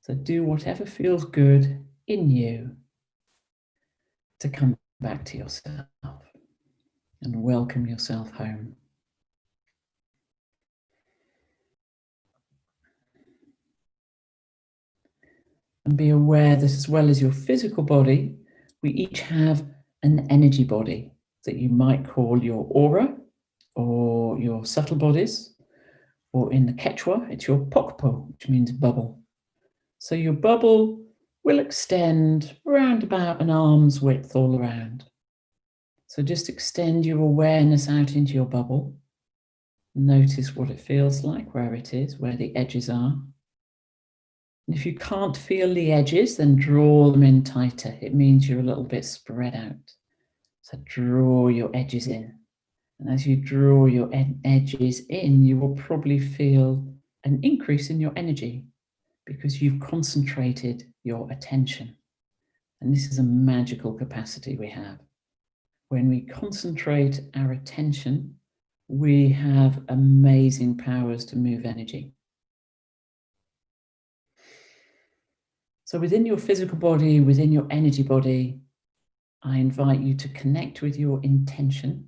So do whatever feels good in you to come back to yourself and welcome yourself home. And be aware that as well as your physical body, we each have an energy body that you might call your aura or your subtle bodies, or in the Quechua, it's your pokpo, which means bubble. So your bubble will extend around about an arm's width all around. So just extend your awareness out into your bubble. Notice what it feels like, where it is, where the edges are. And if you can't feel the edges, then draw them in tighter. It means you're a little bit spread out. So draw your edges in. And as you draw your edges in, you will probably feel an increase in your energy because you've concentrated your attention. And this is a magical capacity we have. When we concentrate our attention, we have amazing powers to move energy. So within your physical body, within your energy body, I invite you to connect with your intention.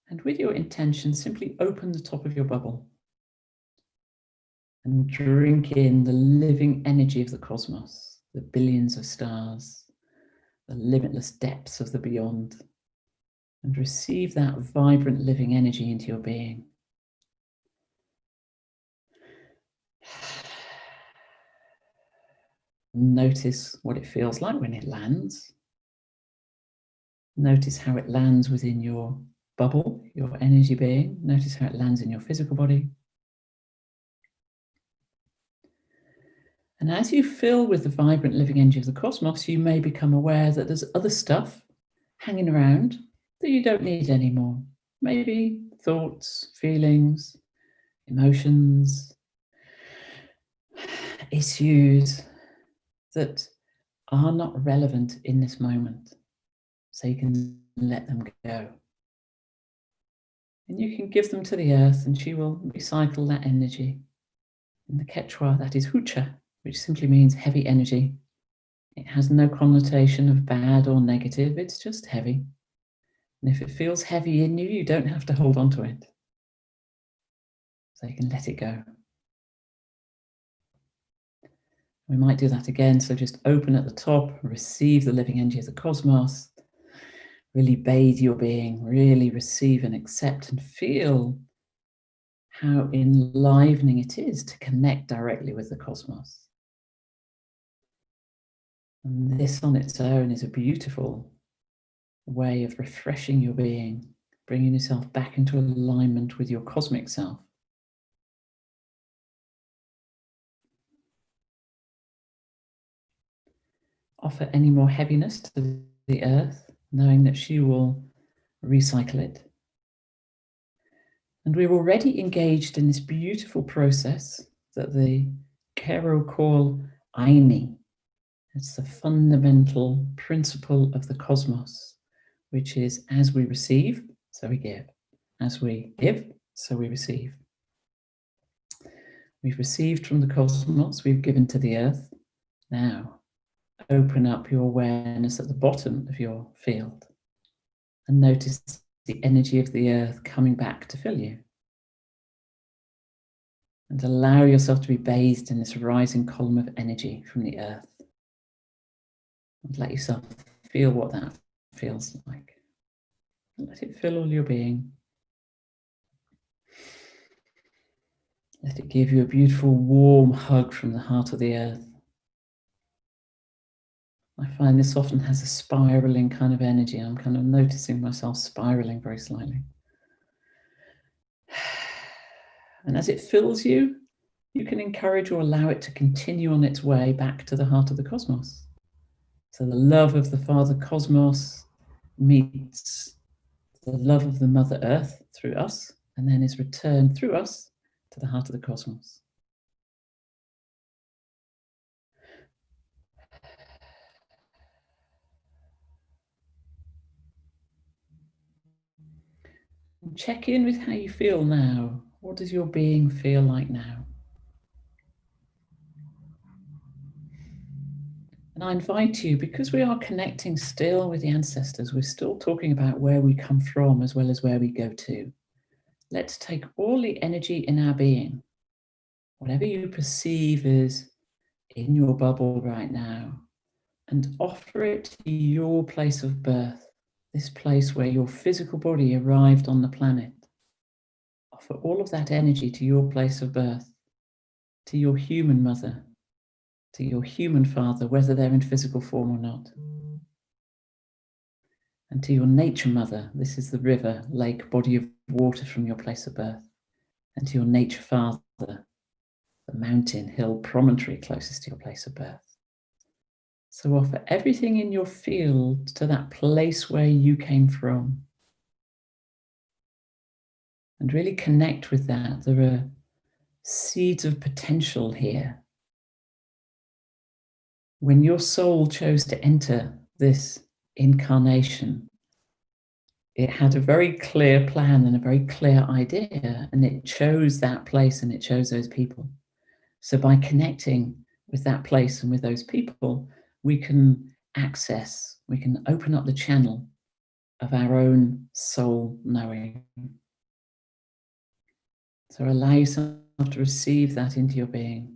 And with your intention, simply open the top of your bubble and drink in the living energy of the cosmos, the billions of stars, the limitless depths of the beyond, and receive that vibrant living energy into your being. Notice what it feels like when it lands. Notice how it lands within your bubble, your energy being. Notice how it lands in your physical body. And as you fill with the vibrant living energy of the cosmos, you may become aware that there's other stuff hanging around that you don't need anymore. Maybe thoughts, feelings, emotions, issues that are not relevant in this moment. So you can let them go. And you can give them to the earth and she will recycle that energy. In the Quechua, that is hucha, which simply means heavy energy. It has no connotation of bad or negative, it's just heavy. And if it feels heavy in you, you don't have to hold on to it. So you can let it go. We might do that again, so just open at the top, receive the living energy of the cosmos, really bathe your being, really receive and accept and feel how enlivening it is to connect directly with the cosmos. And this on its own is a beautiful way of refreshing your being, bringing yourself back into alignment with your cosmic self. Offer any more heaviness to the earth, knowing that she will recycle it. And we're already engaged in this beautiful process that the Kero call Aini. It's the fundamental principle of the cosmos, which is as we receive, so we give. As we give, so we receive. We've received from the cosmos, we've given to the earth. Now, open up your awareness at the bottom of your field and notice the energy of the earth coming back to fill you. And allow yourself to be bathed in this rising column of energy from the earth. And let yourself feel what that feels like. And let it fill all your being. Let it give you a beautiful warm hug from the heart of the earth. I find this often has a spiraling kind of energy. I'm kind of noticing myself spiraling very slightly. And as it fills you, you can encourage or allow it to continue on its way back to the heart of the cosmos. So the love of the Father Cosmos meets the love of the Mother Earth through us, and then is returned through us to the heart of the cosmos. And check in with how you feel now. What does your being feel like now? And I invite you, because we are connecting still with the ancestors, we're still talking about where we come from as well as where we go to. Let's take all the energy in our being, whatever you perceive is in your bubble right now, and offer it to your place of birth, this place where your physical body arrived on the planet. Offer all of that energy to your place of birth, to your human mother, to your human father, whether they're in physical form or not. And to your nature mother, this is the river, lake, body of water from your place of birth. And to your nature father, the mountain, hill, promontory closest to your place of birth. So offer everything in your field to that place where you came from. And really connect with that. There are seeds of potential here. When your soul chose to enter this incarnation, it had a very clear plan and a very clear idea, and it chose that place and it chose those people. So by connecting with that place and with those people, we can access, we can open up the channel of our own soul knowing. So allow yourself to receive that into your being.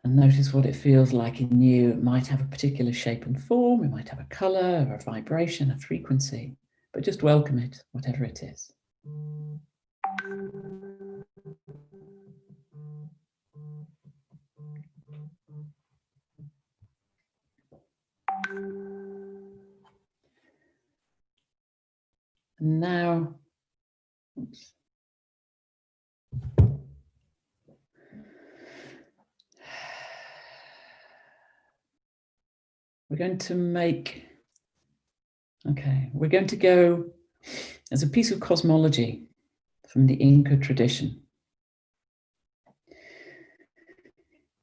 And notice what it feels like in you. It might have a particular shape and form, it might have a color or a vibration, a frequency, but just welcome it, whatever it is. Now, we're going to go as a piece of cosmology from the Inca tradition.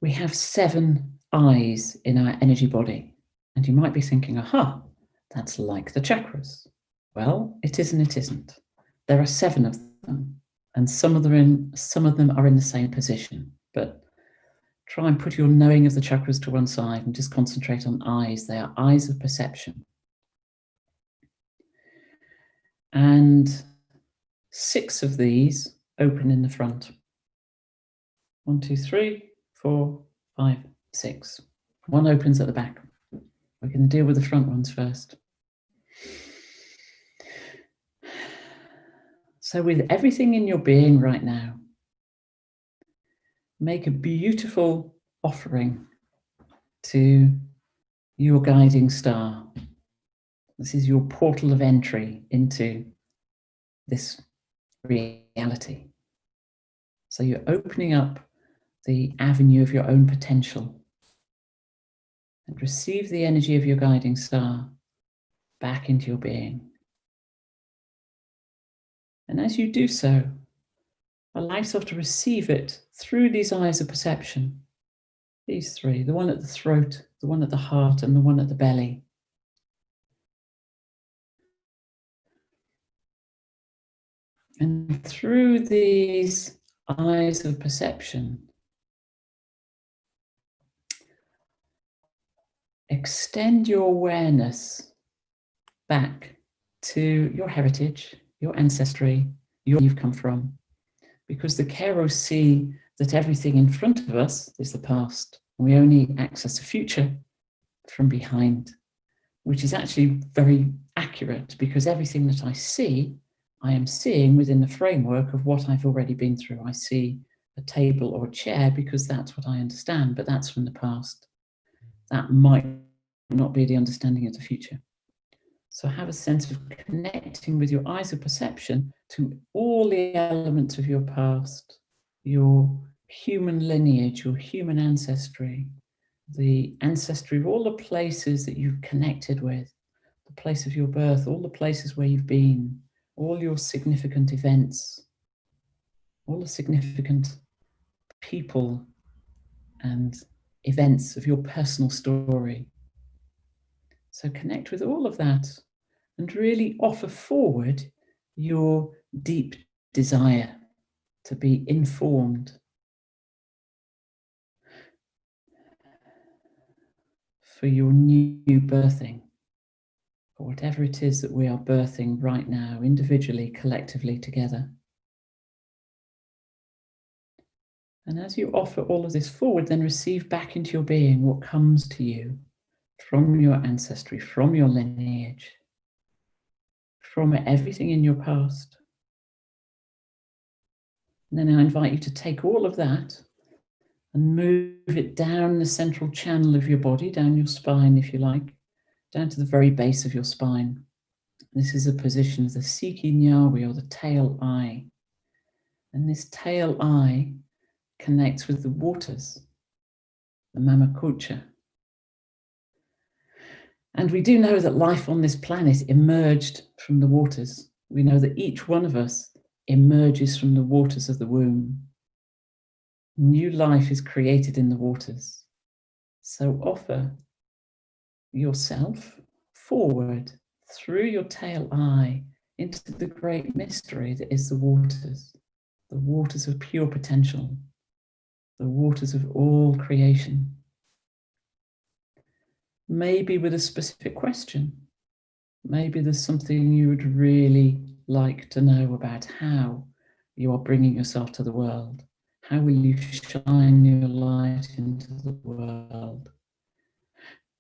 We have 7 eyes in our energy body. And you might be thinking, aha, that's like the chakras. Well, it is and it isn't. There are 7 of them, and some of them are in the same position. But try and put your knowing of the chakras to one side and just concentrate on eyes. They are eyes of perception. And 6 of these open in the front. 1, 2, 3, 4, 5, 6. 1 opens at the back. We're going to deal with the front ones first. So with everything in your being right now, make a beautiful offering to your guiding star. This is your portal of entry into this reality. So you're opening up the avenue of your own potential. and receive the energy of your guiding star back into your being. And as you do so, allow yourself to receive it through these eyes of perception. These three, the one at the throat, the one at the heart, and the one at the belly. And through these eyes of perception, extend your awareness back to your heritage, your ancestry, where you've come from. Because the Keros see that everything in front of us is the past. We only access the future from behind, which is actually very accurate, because everything that I see, I am seeing within the framework of what I've already been through. I see a table or a chair because that's what I understand, but that's from the past. That might not be the understanding of the future. So have a sense of connecting with your eyes of perception to all the elements of your past, your human lineage, your human ancestry, the ancestry of all the places that you've connected with, the place of your birth, all the places where you've been, all your significant events, all the significant people and events of your personal story. So connect with all of that and really offer forward your deep desire to be informed for your new birthing, or whatever it is that we are birthing right now, individually, collectively, together. And as you offer all of this forward, then receive back into your being what comes to you from your ancestry, from your lineage, from everything in your past. And then I invite you to take all of that and move it down the central channel of your body, down your spine, if you like, down to the very base of your spine. This is a position of the Siki Nyawi, or the tail eye. And this tail eye connects with the waters, the Mamakucha. And we do know that life on this planet emerged from the waters. We know that each one of us emerges from the waters of the womb. New life is created in the waters. So offer yourself forward through your tail eye into the great mystery that is the waters of pure potential, the waters of all creation. Maybe with a specific question. Maybe there's something you would really like to know about how you are bringing yourself to the world. How will you shine your light into the world?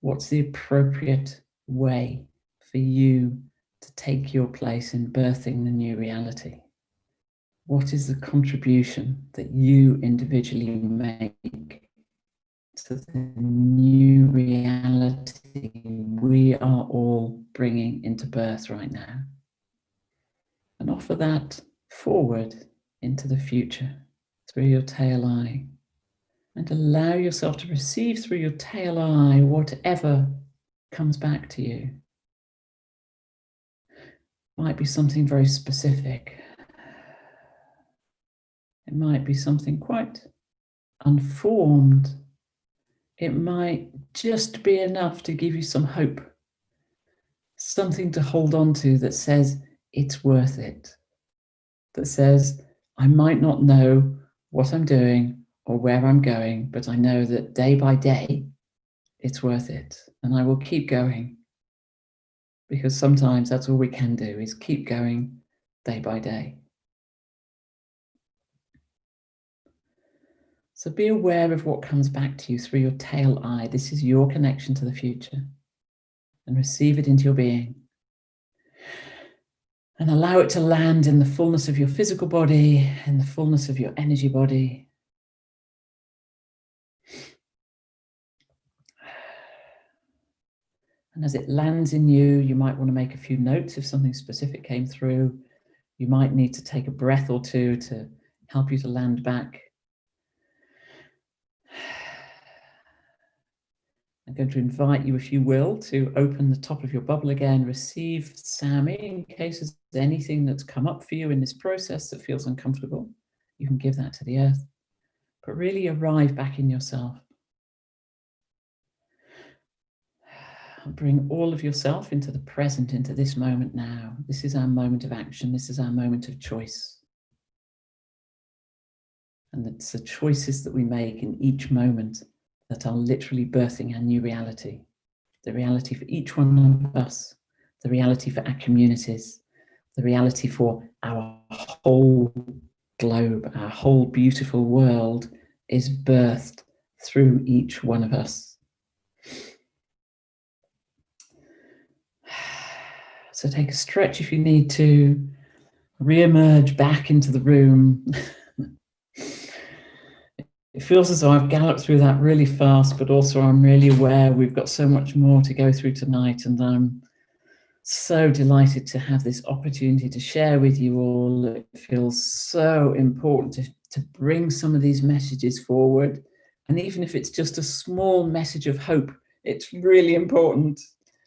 What's the appropriate way for you to take your place in birthing the new reality? What is the contribution that you individually make to the new reality we are all bringing into birth right now? And offer that forward into the future through your tail eye. And allow yourself to receive through your tail eye whatever comes back to you. Might be something very specific. It might be something quite unformed. It might just be enough to give you some hope. Something to hold on to that says it's worth it. That says, I might not know what I'm doing or where I'm going, but I know that day by day, it's worth it. And I will keep going. Because sometimes that's all we can do, is keep going day by day. So be aware of what comes back to you through your tail eye. This is your connection to the future. And receive it into your being. And allow it to land in the fullness of your physical body, in the fullness of your energy body. And as it lands in you, you might want to make a few notes if something specific came through. You might need to take a breath or two to help you to land back. I'm going to invite you, if you will, to open the top of your bubble again, receive Sammy in case there's anything that's come up for you in this process that feels uncomfortable. You can give that to the earth, but really arrive back in yourself. Bring all of yourself into the present, into this moment now. This is our moment of action. This is our moment of choice. And it's the choices that we make in each moment that are literally birthing our new reality. The reality for each one of us, the reality for our communities, the reality for our whole globe, our whole beautiful world is birthed through each one of us. So take a stretch if you need to, re-emerge back into the room. It feels as though I've galloped through that really fast, but also I'm really aware we've got so much more to go through tonight, and I'm so delighted to have this opportunity to share with you all. It feels so important to bring some of these messages forward, and even if it's just a small message of hope, it's really important.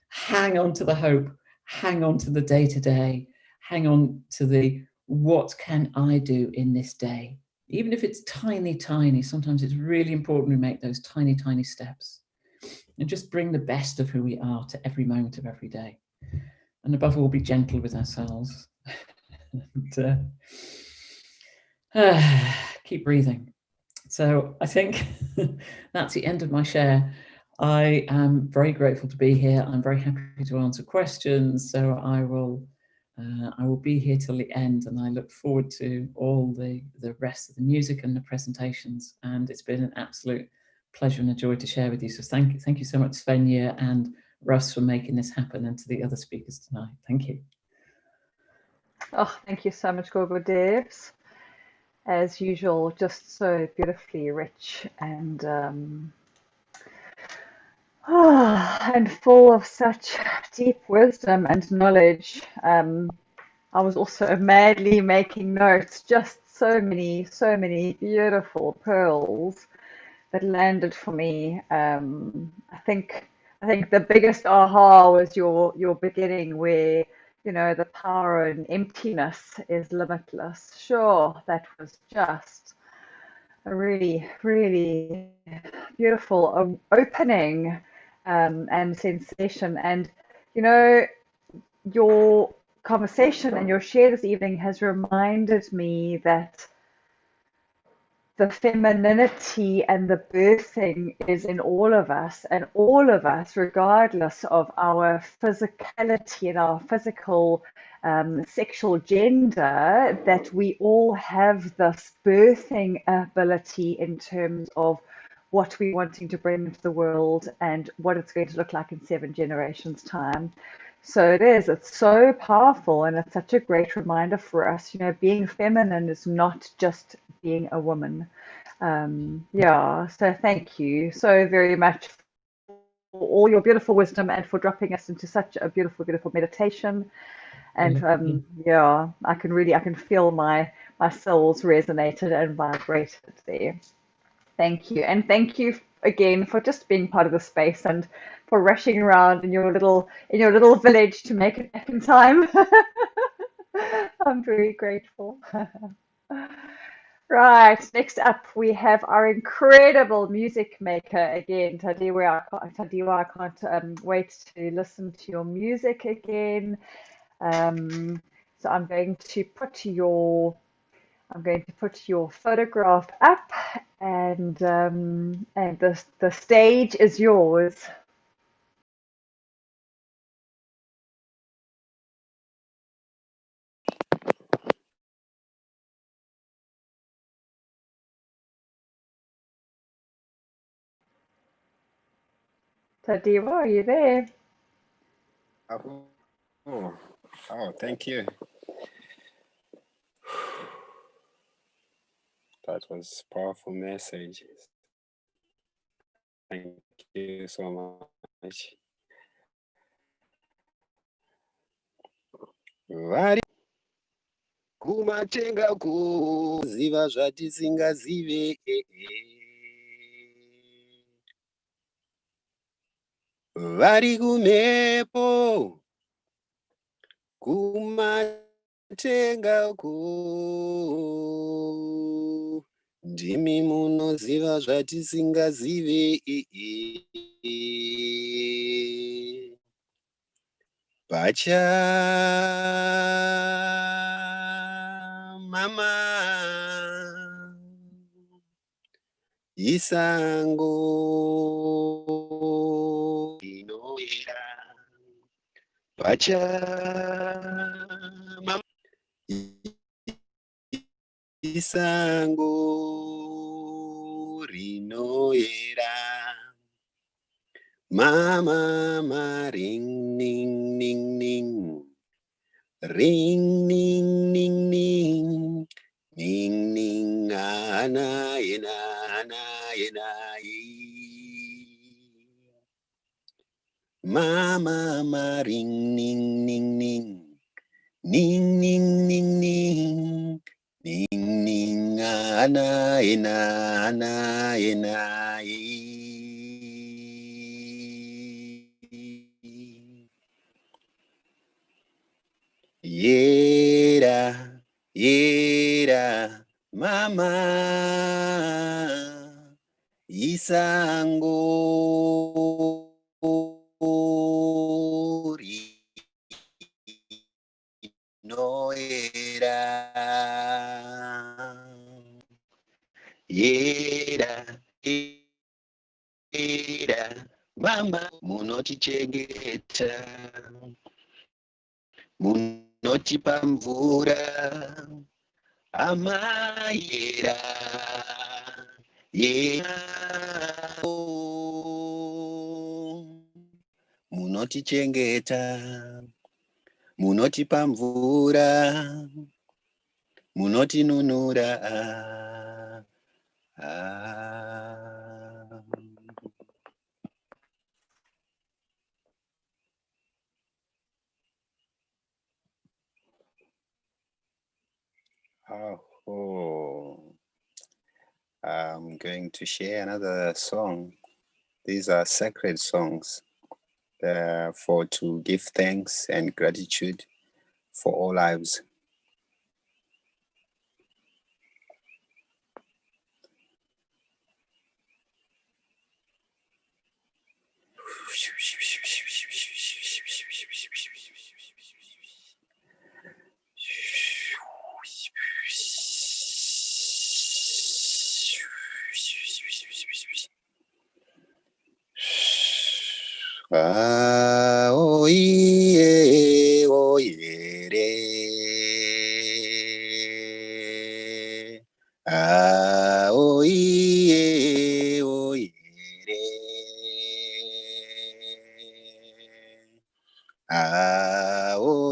Hang on to the hope, hang on to the day-to-day, hang on to the what can I do in this day? Even if it's tiny, tiny, sometimes it's really important we make those tiny, tiny steps and just bring the best of who we are to every moment of every day. And above all, be gentle with ourselves. And, keep breathing. So I think that's the end of my share. I am very grateful to be here. I'm very happy to answer questions. So I will be here till the end, and I look forward to all the rest of the music and the presentations. And it's been an absolute pleasure and a joy to share with you. So thank you so much, Svenja and Russ, for making this happen, and to the other speakers tonight. Thank you. Oh, thank you so much, Gogo Debs. As usual, just so beautifully rich and full of such deep wisdom and knowledge. I was also madly making notes, just so many beautiful pearls that landed for me. I think the biggest aha was your beginning, where the power and emptiness is limitless. Sure, that was just a really, really beautiful opening and sensation. And your conversation and your share this evening has reminded me that the femininity and the birthing is in all of us, and all of us, regardless of our physicality and our physical sexual gender, that we all have this birthing ability in terms of what we're wanting to bring into the world and what it's going to look like in 7 generations' time. So it's so powerful, and it's such a great reminder for us. Being feminine is not just being a woman. So thank you so very much for all your beautiful wisdom and for dropping us into such a beautiful, beautiful meditation. And I can feel my souls resonated and vibrated there. Thank you. And thank you again for just being part of the space and for rushing around in your little village to make it back in time. I'm very grateful. Right, next up we have our incredible music maker again, Tandiwa. I can't wait to listen to your music again. So I'm going to put your photograph up, and the stage is yours. Tandiwa, are you there? Oh, thank you. That was a powerful message. Thank you so much. Vari kumatenga kuziva zvatisingazive. vari kumhepo kumatenga uko, ndimi munoziva zvatisingazive. Pacha mama isango inoera. Pacha mama isango rinoera. Mama ring ning ning ning, ring ning ning ning, ning ning ana ena ana ena mama ring ning ning ning, ning ning ning ning, ning ning ana ena ana ena Yera, yera, mama, isango noera. Yera, yera, mama, munotichengeta. Munotipa mvura amayera yera munotichengeta munotipa mvura munotinunura Oh, I'm going to share another song. These are sacred songs for to give thanks and gratitude for all lives. Oh yeah, oh yeah, oh yeah, oh yeah, oh yeah, oh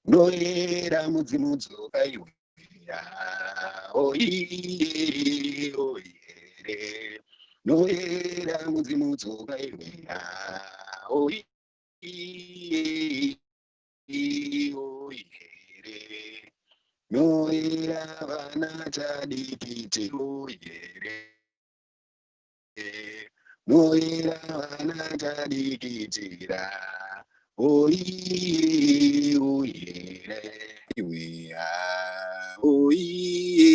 Noera mudzimudzo kaiwira oire oire Noera mudzimudzo kaiwira oire oire Noera vana tadikite oire Noera vana tadikitira oire oire Iwea oire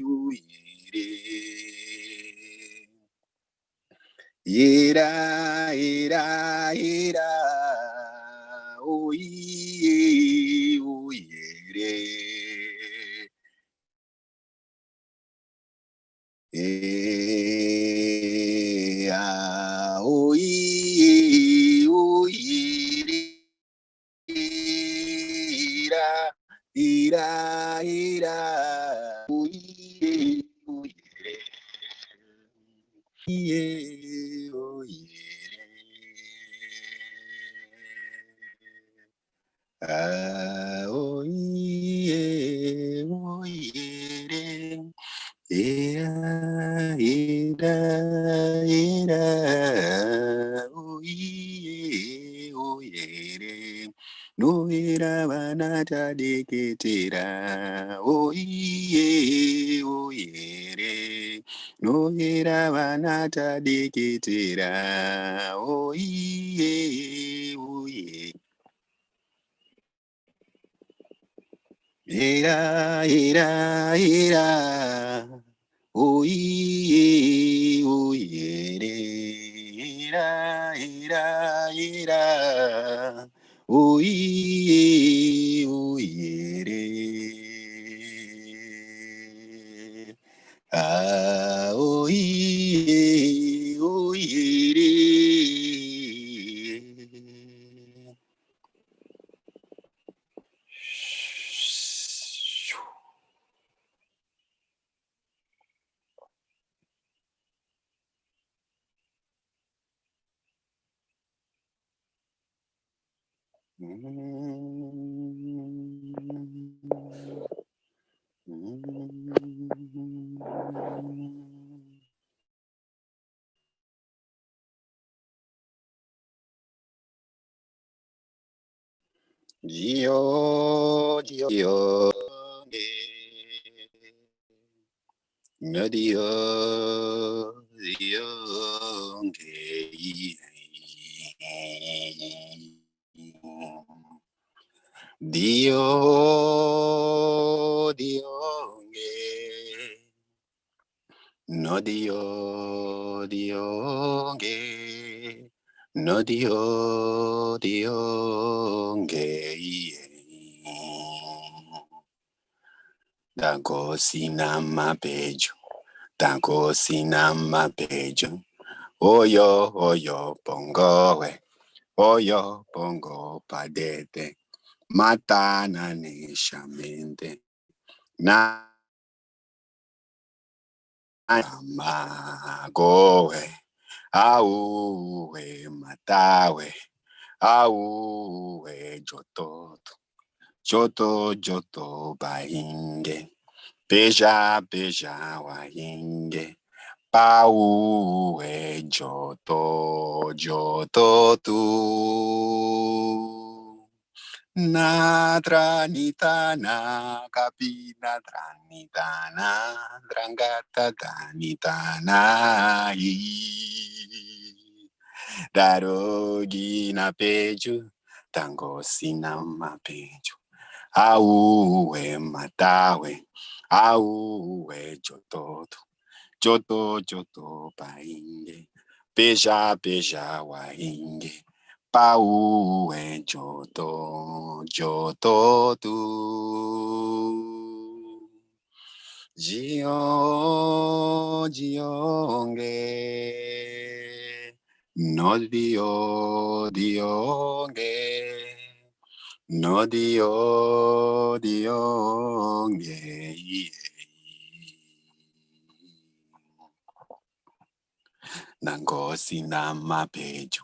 oire Ira ira ira oire oire oire oire ira ira oire oire oire oire oire Era, era, era, Noera vanata deketera, oye, oyere. Noera vanata deketera, oye, oye. Era, era, era, oye, oyere. Era, era, era. Oye, oyere. Ah, oye, oyere. Dio, Dio, Dio, Dio, Dio, Dio, Dio, no Dio, Dio, no Dio, Dio, Dango sinama pejo, dango sinama pejo, oyo, oyo, pongowe, oyo, pongo padete, matana neshamente, na magowe, auwe, matawe, auwe, jototo, joto, joto, bainge, beja, beja, wainge, pauwe, joto, joto, tu. Natranitana kapina tranitana drangata tanitana darogina peju tango sinama peju auwe matawe auwe jototo joto joto painge peja peja wainge pau e joto, joto tu. Gio, gionge. No dio, dionge. No dio, dionge. Nangosi na mapeju.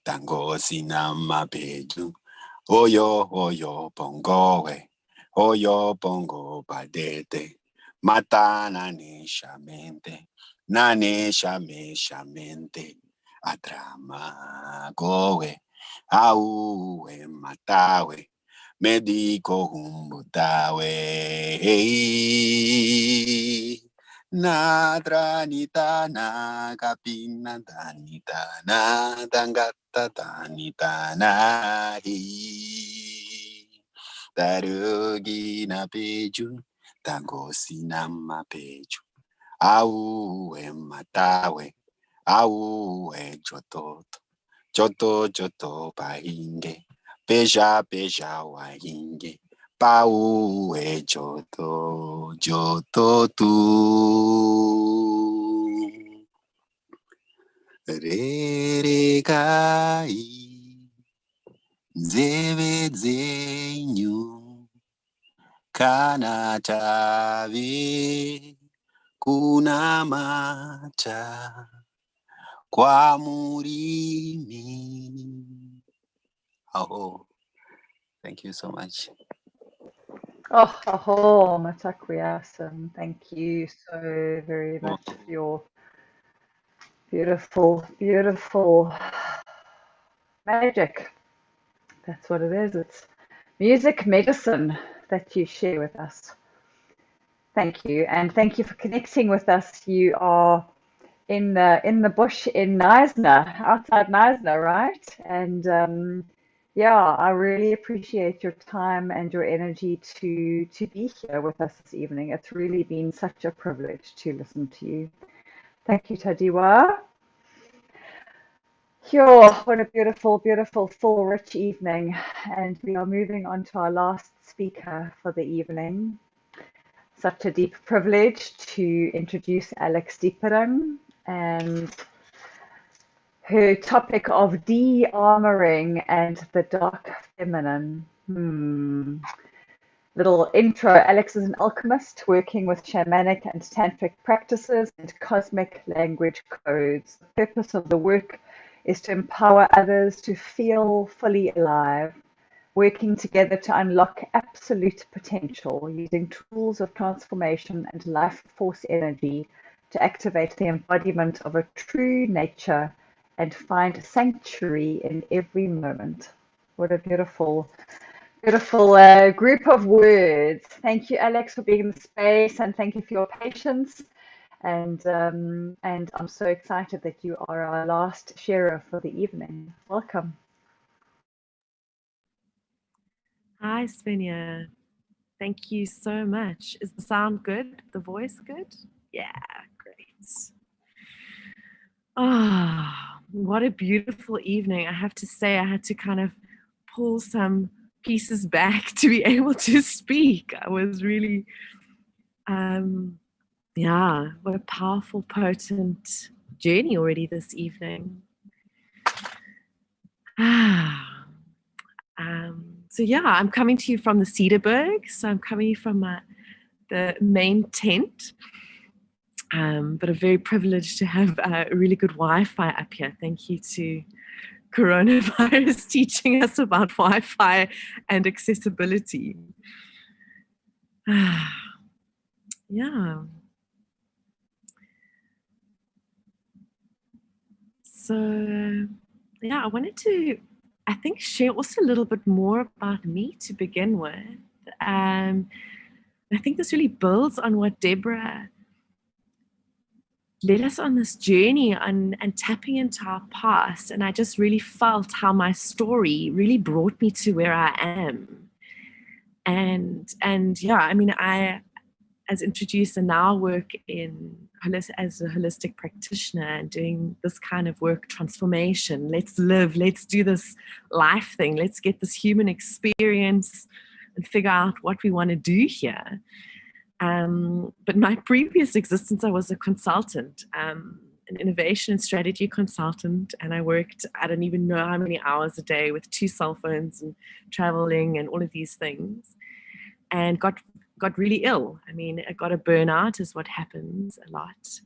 Tangosi na mapeju. Oyo, oyo, pongowe. Oyo, pongo padete. Mata naneshamente. Naneshamente. Atrama gowe. Auwe matawe. Medico humbutawe. Hey. Nadranitana kapina danitana dangata danitana hi darugina peju tangosina mapeju au matawe au jototo joto joto pahinge peja peja wahinge pau joto joto tu re re kai zeve zenyu kana tave kuna mata kwa murimi. Oh, thank you so much. Oh, aho, Matakwiyasam. Thank you so very much for your beautiful, beautiful magic. That's what it is. music medicine that you share with us. Thank you, and thank you for connecting with us. You are in the bush in Neisner, outside Neisner, right? And yeah, I really appreciate your time and your energy to be here with us this evening. It's really been such a privilege to listen to you. Thank you, Tandiwa. Sure, what a beautiful, beautiful, full, rich evening. And we are moving on to our last speaker for the evening. Such a deep privilege to introduce Alex Diepering and her topic of de-armoring and the dark feminine. Little intro. Alex is an alchemist working with shamanic and tantric practices and cosmic language codes. The purpose of the work is to empower others to feel fully alive, working together to unlock absolute potential, using tools of transformation and life force energy to activate the embodiment of a true nature and find sanctuary in every moment. What a beautiful, beautiful group of words. Thank you, Alex, for being in the space, and thank you for your patience. And I'm so excited that you are our last sharer for the evening. Welcome. Hi, Svenja. Thank you so much. Is the sound good? The voice good? Yeah, great. Ah, what a beautiful evening. I have to say, I had to kind of pull some pieces back to be able to speak. I was really, yeah, what a powerful, potent journey already this evening. So yeah, I'm coming to you from the Cedarburg. So I'm coming from the main tent, but I'm very privileged to have really good Wi-Fi up here. Thank you to coronavirus teaching us about Wi-Fi and accessibility. Yeah. So yeah, I wanted to, I think, share also a little bit more about me to begin with. I think this really builds on what Debra led us on this journey and tapping into our past. And I just really felt how my story really brought me to where I am. And yeah, I mean, I, as introduced, and now work as a holistic practitioner and doing this kind of work, transformation. Let's live, let's do this life thing, let's get this human experience and figure out what we want to do here. But my previous existence, I was a consultant, an innovation and strategy consultant, and I worked, I don't even know how many hours a day with 2 cell phones and traveling and all of these things, and got really ill. I mean, I got a burnout is what happens a lot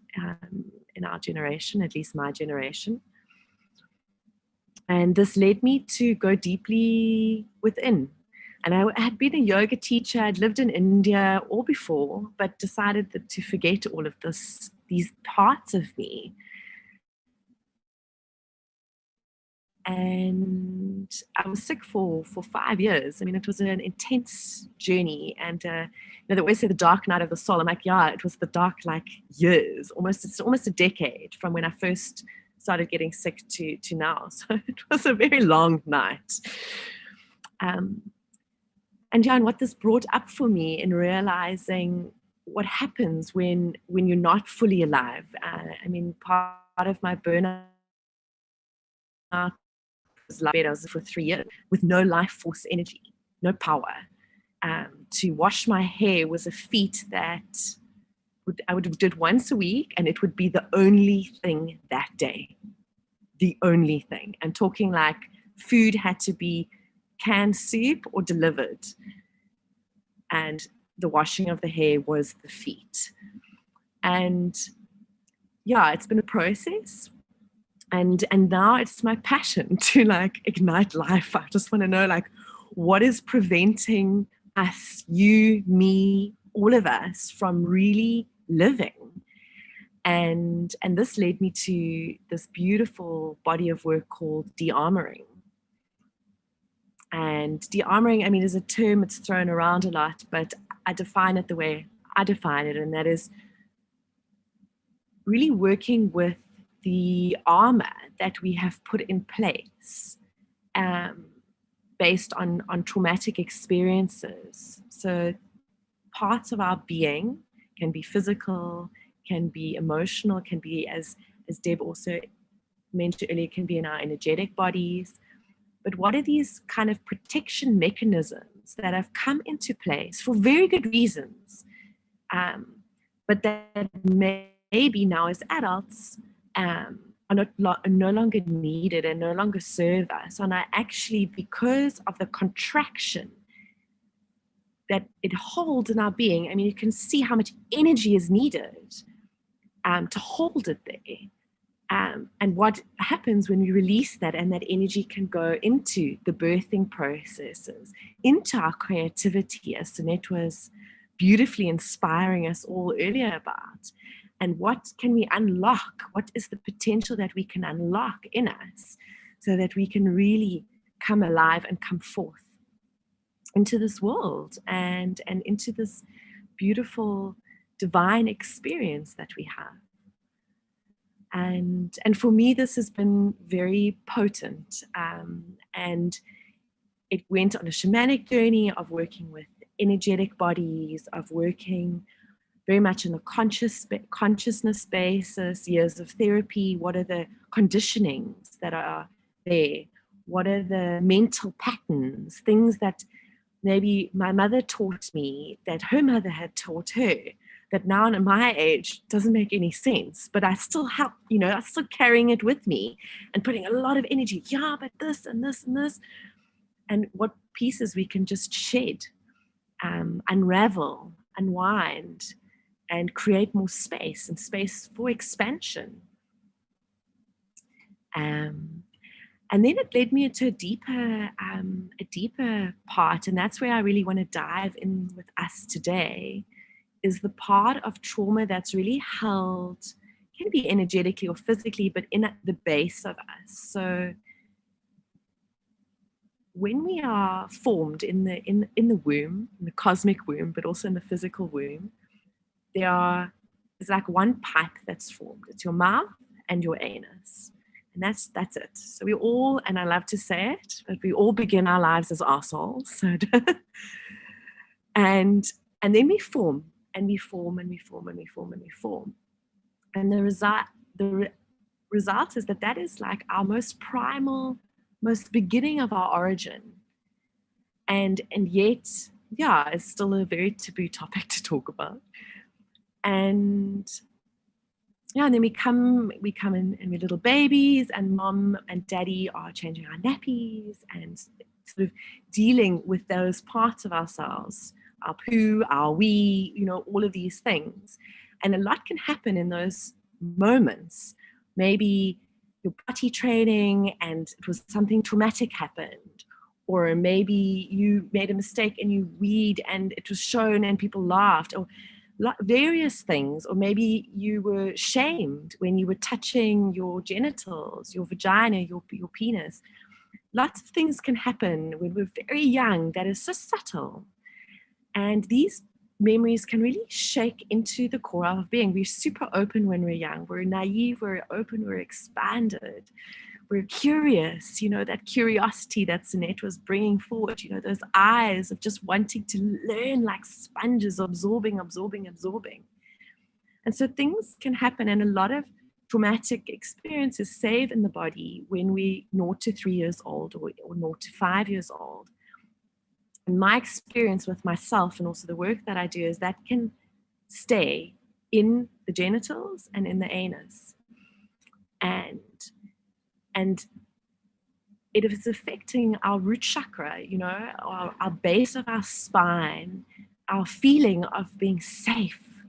in our generation, at least my generation. And this led me to go deeply within. And I had been a yoga teacher, I'd lived in India all before, but decided to forget all of these parts of me. And I was sick for 5 years. I mean, it was an intense journey. And they always say the dark night of the soul. I'm like, yeah, it was the dark, like, years. It's almost a decade from when I first started getting sick to now. So it was a very long night. And yeah, and what this brought up for me in realizing what happens when you're not fully alive. I mean, part of my burnout was like bed. I was for 3 years with no life force energy, no power. To wash my hair was a feat that I would do once a week, and it would be the only thing that day. The only thing. I'm talking like food had to be canned soup or delivered, and the washing of the hair was the feat. And yeah, it's been a process, and now it's my passion to like ignite life. I just want to know, like, what is preventing us, you, me, all of us, from really living? And this led me to this beautiful body of work called De-armoring. And And de-armoring, I mean, is a term it's thrown around a lot, but I define it the way I define it, and that is really working with the armor that we have put in place based on traumatic experiences. So parts of our being can be physical, can be emotional, can be, as Deb also mentioned earlier, can be in our energetic bodies. But what are these kind of protection mechanisms that have come into place for very good reasons, but that maybe now as adults are no longer needed and no longer serve us, and are actually, because of the contraction that it holds in our being, I mean, you can see how much energy is needed to hold it there. And what happens when we release that, and that energy can go into the birthing processes, into our creativity, as Sonnet was beautifully inspiring us all earlier about. And what can we unlock? What is the potential that we can unlock in us so that we can really come alive and come forth into this world and into this beautiful divine experience that we have. And for me, this has been very potent. And it went on a shamanic journey of working with energetic bodies, of working very much in a consciousness basis, years of therapy. What are the conditionings that are there? What are the mental patterns, things that maybe my mother taught me, that her mother had taught her, that now at my age doesn't make any sense, but I still help, I'm still carrying it with me and putting a lot of energy. Yeah, but this and this and this. And what pieces we can just shed, unravel, unwind, and create more space and space for expansion. And then it led me into a deeper part, and that's where I really want to dive in with us today, is the part of trauma that's really held, can be energetically or physically, but in the base of us. So when we are formed in the womb, in the cosmic womb, but also in the physical womb, there's like one pipe that's formed. It's your mouth and your anus. And that's it. So we all, and I love to say it, but we all begin our lives as arseholes. So and then we form, and we form, and we form, and we form, and we form. And the result is that is like our most primal, most beginning of our origin. And yet, yeah, it's still a very taboo topic to talk about. And yeah, and then we come in and we're little babies, and mom and daddy are changing our nappies and sort of dealing with those parts of ourselves, our poo, our wee, all of these things. And a lot can happen in those moments. Maybe you're potty training and it was something traumatic happened, or maybe you made a mistake and you weed and it was shown and people laughed, or various things. Or maybe you were shamed when you were touching your genitals, your vagina, your penis. Lots of things can happen when we're very young that is so subtle. And these memories can really shake into the core of being. We're super open when we're young. We're naive, we're open, we're expanded. We're curious, that curiosity that Sonnet was bringing forward, those eyes of just wanting to learn like sponges, absorbing. And so things can happen, and a lot of traumatic experiences save in the body when we're 0 to 3 years old or 0 to 5 years old. And my experience with myself and also the work that I do is that can stay in the genitals and in the anus. And it is affecting our root chakra, our base of our spine, our feeling of being safe,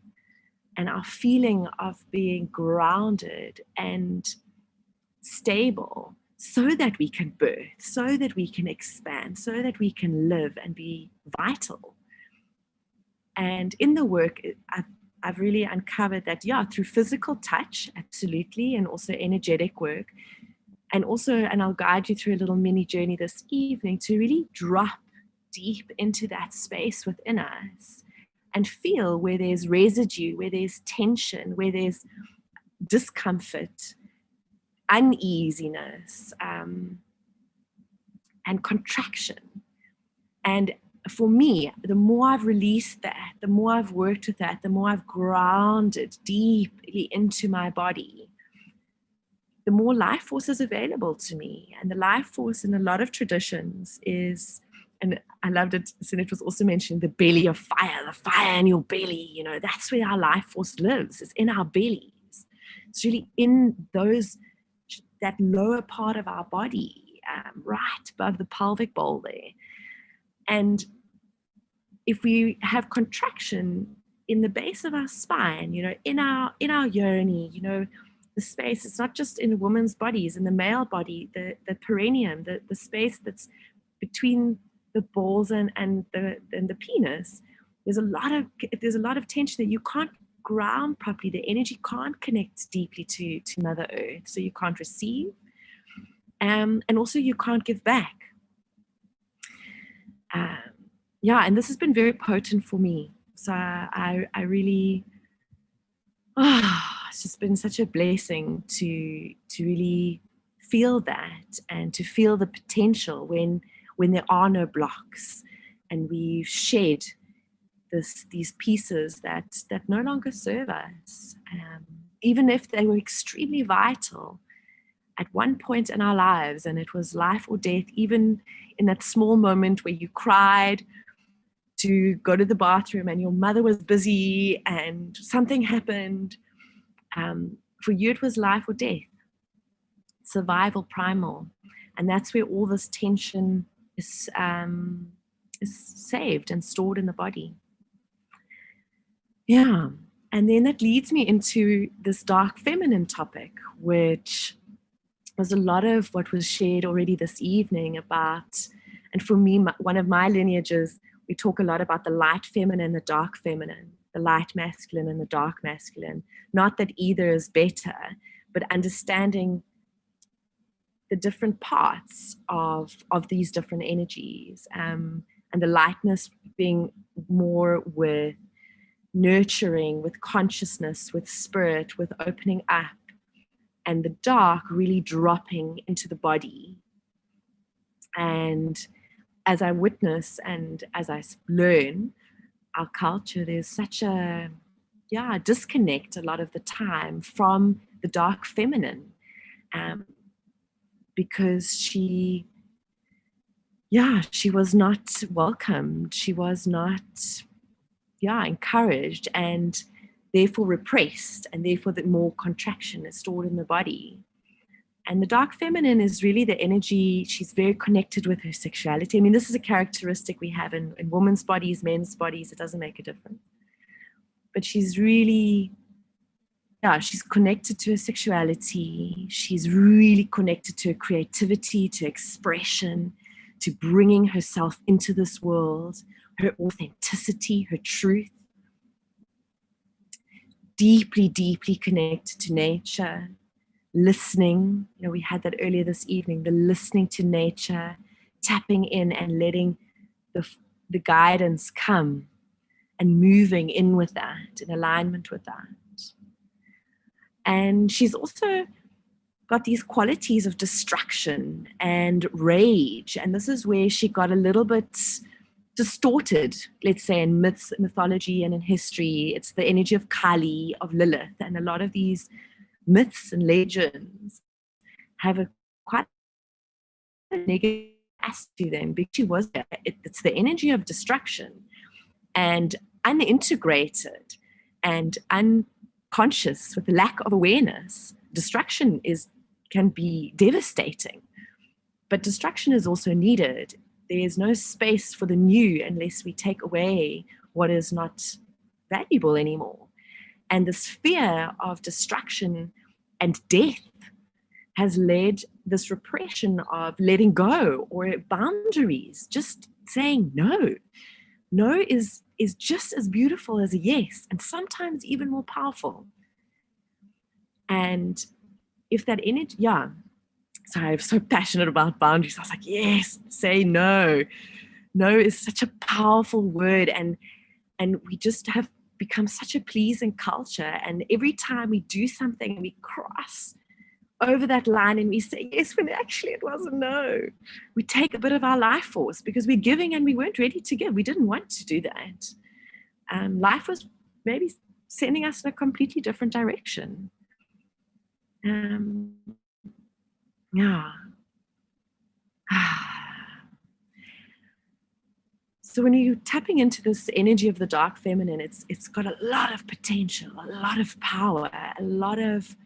and our feeling of being grounded and stable, so that we can birth, so that we can expand, so that we can live and be vital. And in the work, I've really uncovered that, through physical touch, absolutely, and also energetic work, And also, and I'll guide you through a little mini journey this evening to really drop deep into that space within us and feel where there's residue, where there's tension, where there's discomfort, uneasiness, and contraction. And for me, the more I've released that, the more I've worked with that, the more I've grounded deeply into my body, the more life force is available to me. And the life force in a lot of traditions is, and I loved it, Sonnet was also mentioning the belly of fire, the fire in your belly, you know, that's where our life force lives, it's in our bellies. It's really in that lower part of our body, right above the pelvic bowl there. And if we have contraction in the base of our spine, you know, in our yoni, you know, the space, it's not just in a woman's bodies, in the male body, the perineum, the space that's between the balls and the penis, there's a lot of tension that you can't ground properly. The energy can't connect deeply to Mother Earth, so you can't receive, and also you can't give back. And this has been very potent for me. So I really, it's just been such a blessing to really feel that and to feel the potential when there are no blocks and we've shed these pieces that no longer serve us, even if they were extremely vital at one point in our lives, and it was life or death, even in that small moment where you cried to go to the bathroom and your mother was busy and something happened. For you, it was life or death, survival, primal. And that's where all this tension is saved and stored in the body. Yeah. And then that leads me into this dark feminine topic, which was a lot of what was shared already this evening about, and for me, one of my lineages, we talk a lot about the light feminine, the dark feminine, the light masculine and the dark masculine. Not that either is better, but understanding the different parts of these different energies, and the lightness being more with nurturing, with consciousness, with spirit, with opening up, and the dark really dropping into the body. And as I witness and as I learn our culture, there's such a disconnect a lot of the time from the dark feminine, because she was not welcomed, she was not encouraged, and therefore repressed, and therefore that more contraction is stored in the body. And the dark feminine is really the energy, she's very connected with her sexuality. I mean, this is a characteristic we have in women's bodies, men's bodies, it doesn't make a difference. But she's really, she's connected to her sexuality, she's really connected to her creativity, to expression, to bringing herself into this world, her authenticity, her truth. Deeply, deeply connected to nature. Listening, we had that earlier this evening, the listening to nature, tapping in and letting the guidance come and moving in with that, in alignment with that. And she's also got these qualities of destruction and rage, and this is where she got a little bit distorted, let's say, in mythology and in history. It's the energy of Kali, of Lilith, and a lot of these myths and legends have quite a negative aspect to them, because it's the energy of destruction and unintegrated and unconscious, with lack of awareness. Destruction can be devastating, but destruction is also needed. There is no space for the new unless we take away what is not valuable anymore. And this fear of destruction and death has led this repression of letting go, or boundaries, just saying no. No is just as beautiful as a yes, and sometimes even more powerful. And if that energy, Sorry, I'm so passionate about boundaries. I was like, yes, say no. No is such a powerful word, and we just have become such a pleasing culture. And every time we do something and we cross over that line and we say yes when actually it was a no, we take a bit of our life force because we're giving and we weren't ready to give. We didn't want to do that. Life was maybe sending us in a completely different direction. Yeah. So when you're tapping into this energy of the dark feminine, it's got a lot of potential, a lot of power, a lot of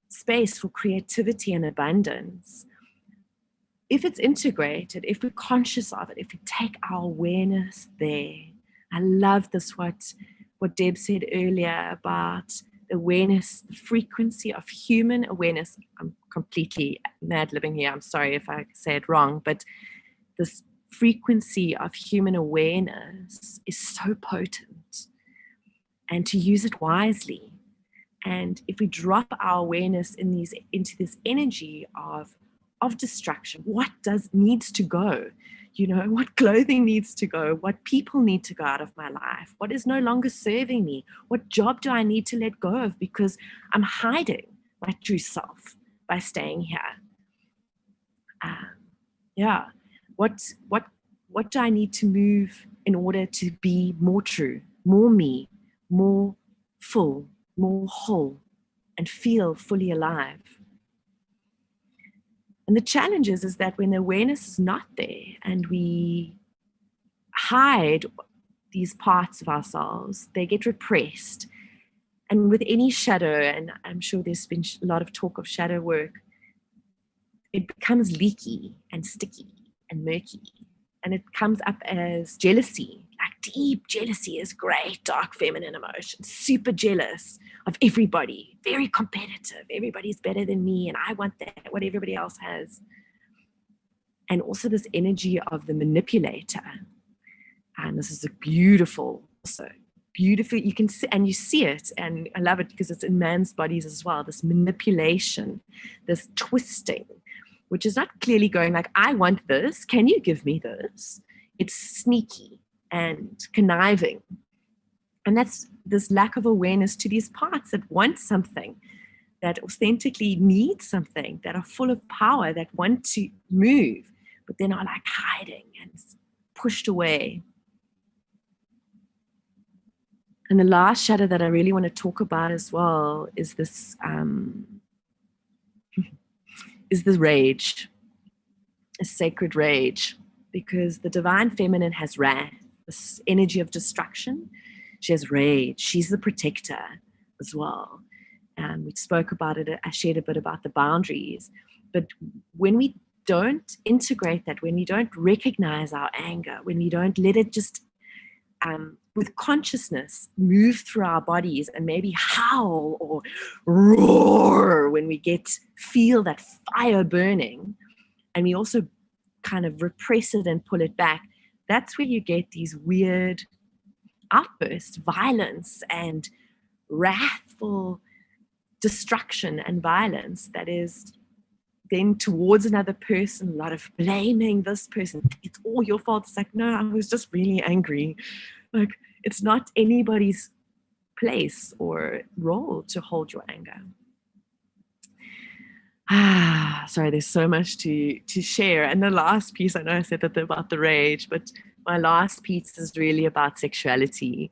space for creativity and abundance. If it's integrated, if we're conscious of it, if we take our awareness there. I love this, what Deb said earlier about awareness, the frequency of human awareness. I'm completely mad-libbing here. I'm sorry if I say it wrong, but this frequency of human awareness is so potent, and to use it wisely. And if we drop our awareness into this energy of destruction, what needs to go? What clothing needs to go? What people need to go out of my life? What is no longer serving me? What job do I need to let go of because I'm hiding my true self by staying here? What do I need to move in order to be more true, more me, more full, more whole, and feel fully alive? And the challenge is that when the awareness is not there and we hide these parts of ourselves, they get repressed. And with any shadow, and I'm sure there's been a lot of talk of shadow work, it becomes leaky and sticky and murky. And it comes up as jealousy. Like deep jealousy is great, dark feminine emotion, super jealous of everybody, very competitive. Everybody's better than me and I want that, what everybody else has. And also this energy of the manipulator. And this is a beautiful, you can see, and you see it, and I love it because it's in man's bodies as well, this manipulation, this twisting, which is not clearly going like, I want this, can you give me this? It's sneaky and conniving. And that's this lack of awareness to these parts that want something, that authentically need something, that are full of power, that want to move, but they're not like hiding and pushed away. And the last shadow that I really want to talk about as well is this, is the rage, a sacred rage, because the divine feminine has wrath, this energy of destruction. She has rage. She's the protector as well. We spoke about it. I shared a bit about the boundaries. But when we don't integrate that, when we don't recognize our anger, when we don't let it just with consciousness move through our bodies and maybe howl or roar when we feel that fire burning, and we also kind of repress it and pull it back, that's where you get these weird outbursts, violence and wrathful destruction and violence that is then towards another person, a lot of blaming this person. It's all your fault. It's like, no, I was just really angry. Like, it's not anybody's place or role to hold your anger. Sorry, there's so much to share. And the last piece, I know I said that about the rage, but my last piece is really about sexuality.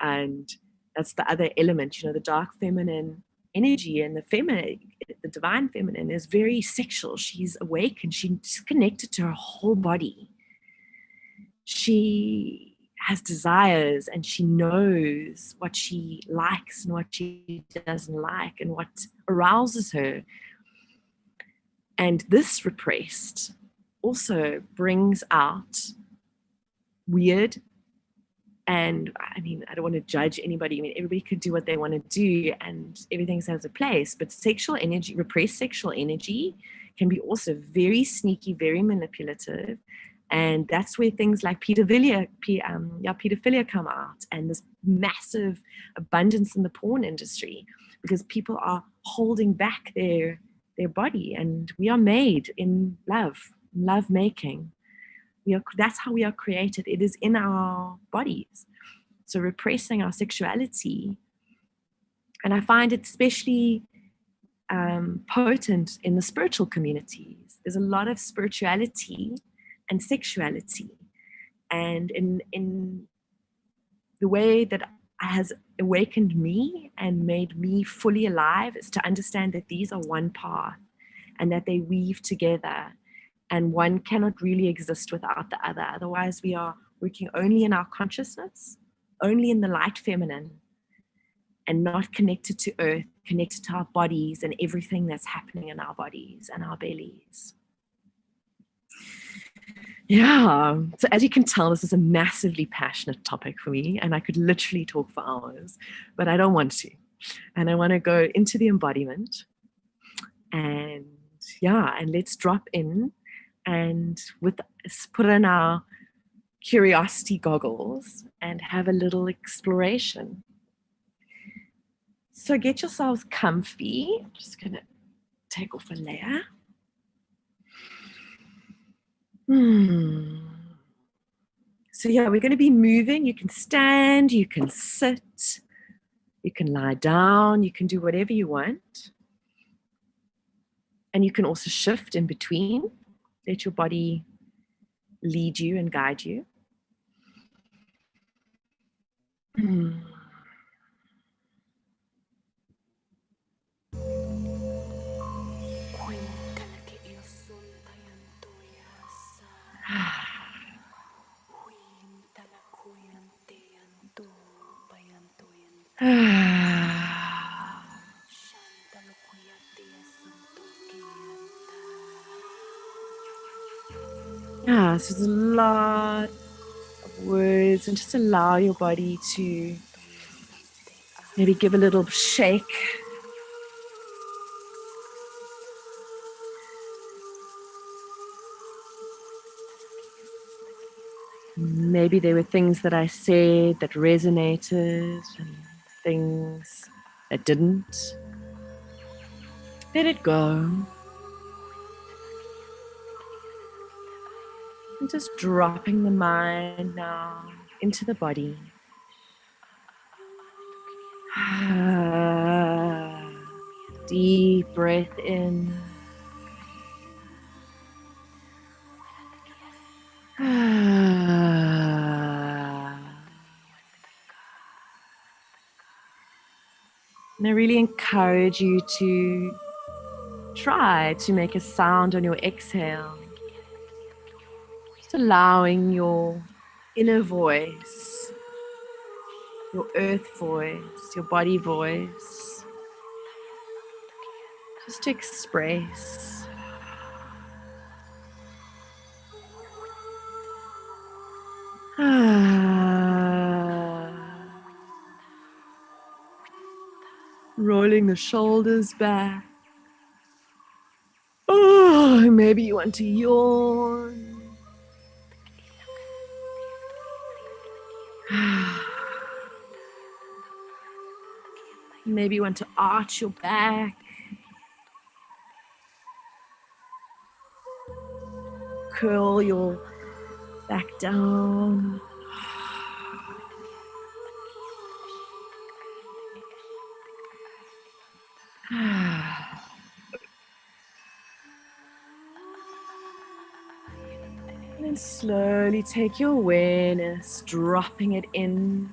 And that's the other element, the dark feminine energy, and the divine feminine is very sexual. She's awake and she's connected to her whole body. She has desires and she knows what she likes and what she doesn't like and what arouses her. And this repressed also brings out weird, and I mean, I don't want to judge anybody. I mean, everybody could do what they want to do and everything has a place, but sexual energy, repressed sexual energy can be also very sneaky, very manipulative. And that's where things like pedophilia come out, and this massive abundance in the porn industry, because people are holding back their their body. And we are made in love making. That's how we are created. It is in our bodies. So repressing our sexuality, and I find it especially potent in the spiritual communities. There's a lot of spirituality and sexuality, and in the way that has awakened me and made me fully alive is to understand that these are one path and that they weave together, and one cannot really exist without the other. Otherwise, we are working only in our consciousness, only in the light feminine, and not connected to earth, connected to our bodies and everything that's happening in our bodies and our bellies. Yeah, so as you can tell, this is a massively passionate topic for me, and I could literally talk for hours, but I don't want to. And I want to go into the embodiment, and let's drop in and put on our curiosity goggles and have a little exploration. So get yourselves comfy. I'm just going to take off a layer. So we're going to be moving. You can stand, you can sit, you can lie down, you can do whatever you want. And you can also shift in between. Let your body lead you and guide you. So there's a lot of words, and just allow your body to maybe give a little shake. Maybe there were things that I said that resonated and things that didn't. Let it go. And just dropping the mind now into the body. Deep breath in. And I really encourage you to try to make a sound on your exhale. Just allowing your inner voice, your earth voice, your body voice, just to express. Rolling the shoulders back. Oh, maybe you want to yawn. Maybe you want to arch your back. Curl your back down. And then slowly take your awareness, dropping it in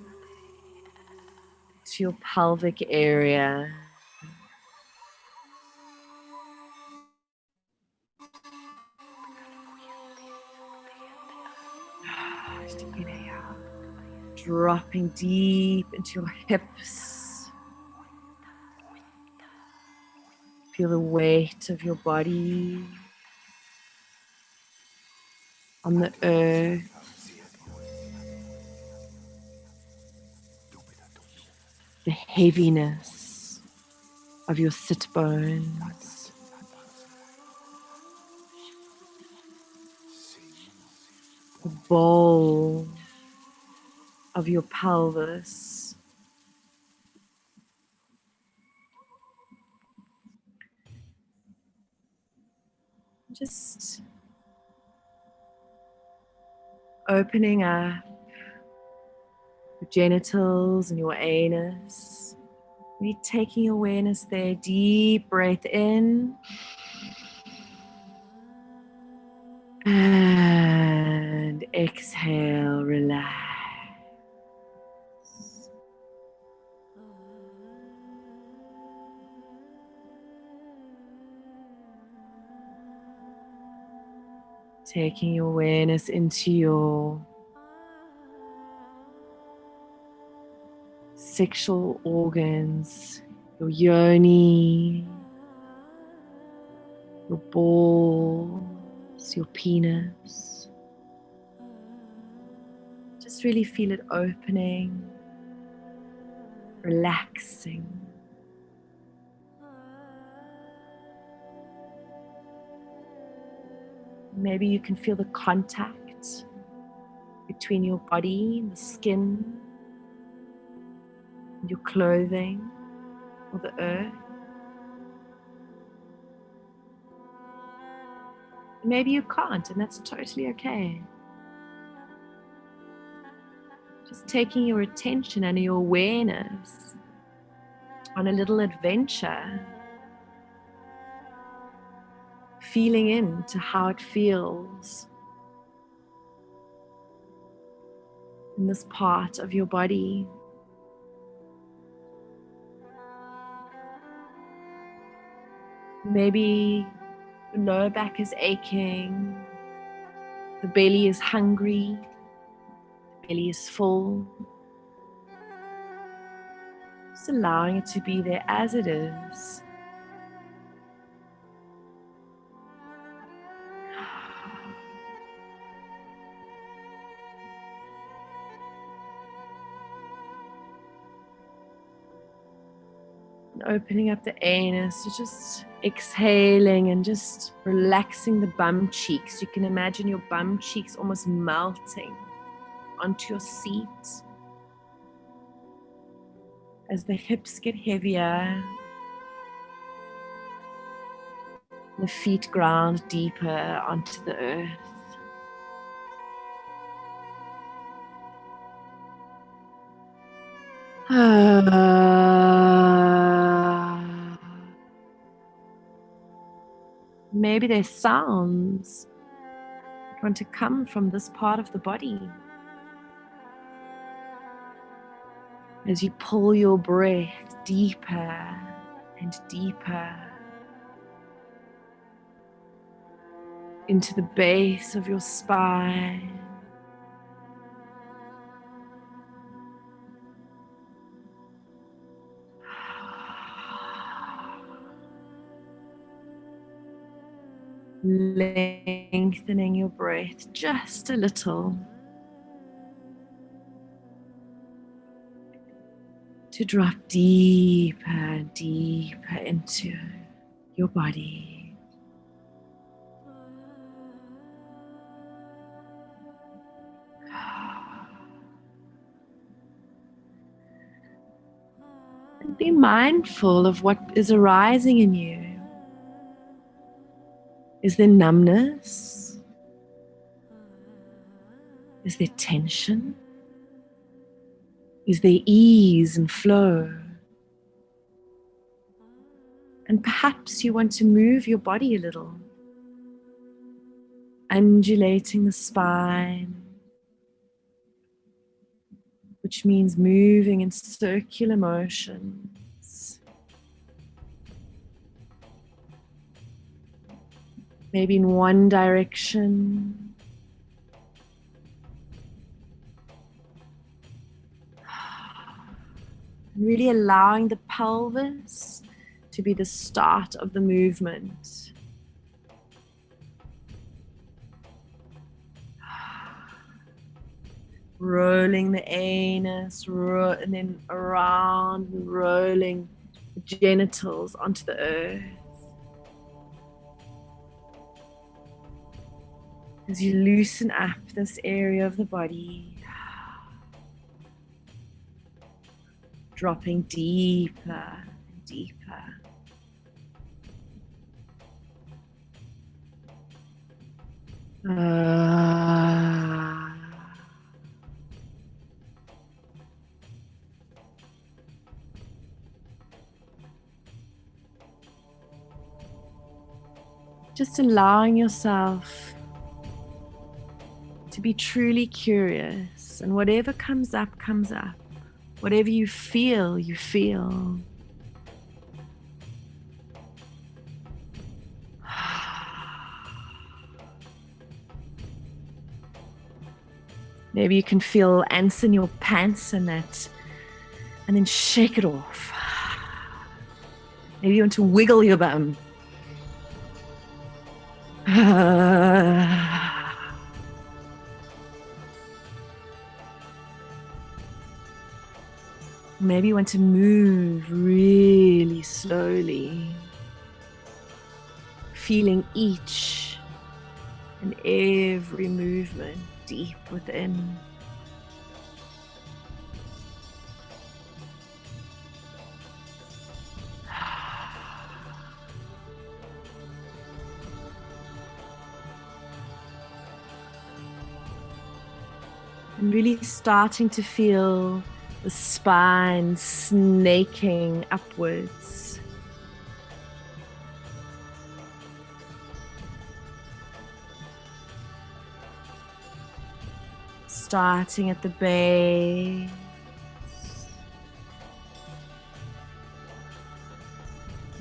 to your pelvic area. Dropping deep into your hips. Feel the weight of your body on the earth. The heaviness of your sit bones. The bowl of your pelvis. Just opening up your genitals and your anus. Really taking awareness there. Deep breath in. And exhale, relax. Taking your awareness into your sexual organs, your yoni, your balls, your penis. Just really feel it opening, relaxing. Maybe you can feel the contact between your body and the skin, and your clothing, or the earth. Maybe you can't, and that's totally okay. Just taking your attention and your awareness on a little adventure, feeling into how it feels in this part of your body. Maybe the lower back is aching, the belly is hungry, the belly is full. Just allowing it to be there as it is. And opening up the anus, you're just exhaling and just relaxing the bum cheeks. You can imagine your bum cheeks almost melting onto your seat as the hips get heavier, the feet ground deeper onto the earth. Maybe there's sounds that want to come from this part of the body. As you pull your breath deeper and deeper into the base of your spine. Lengthening your breath just a little to drop deeper and deeper into your body. And be mindful of what is arising in you. Is there numbness? Is there tension? Is there ease and flow? And perhaps you want to move your body a little, undulating the spine, which means moving in circular motions. Maybe in one direction, really allowing the pelvis to be the start of the movement. Rolling the anus, and then around and rolling the genitals onto the earth. As you loosen up this area of the body, dropping deeper and deeper. Just allowing yourself to be truly curious, and whatever comes up, comes up. Whatever you feel, you feel. Maybe you can feel ants in your pants and then shake it off. Maybe you want to wiggle your bum. Maybe you want to move really slowly, feeling each and every movement deep within. And really starting to feel the spine snaking upwards. Starting at the base.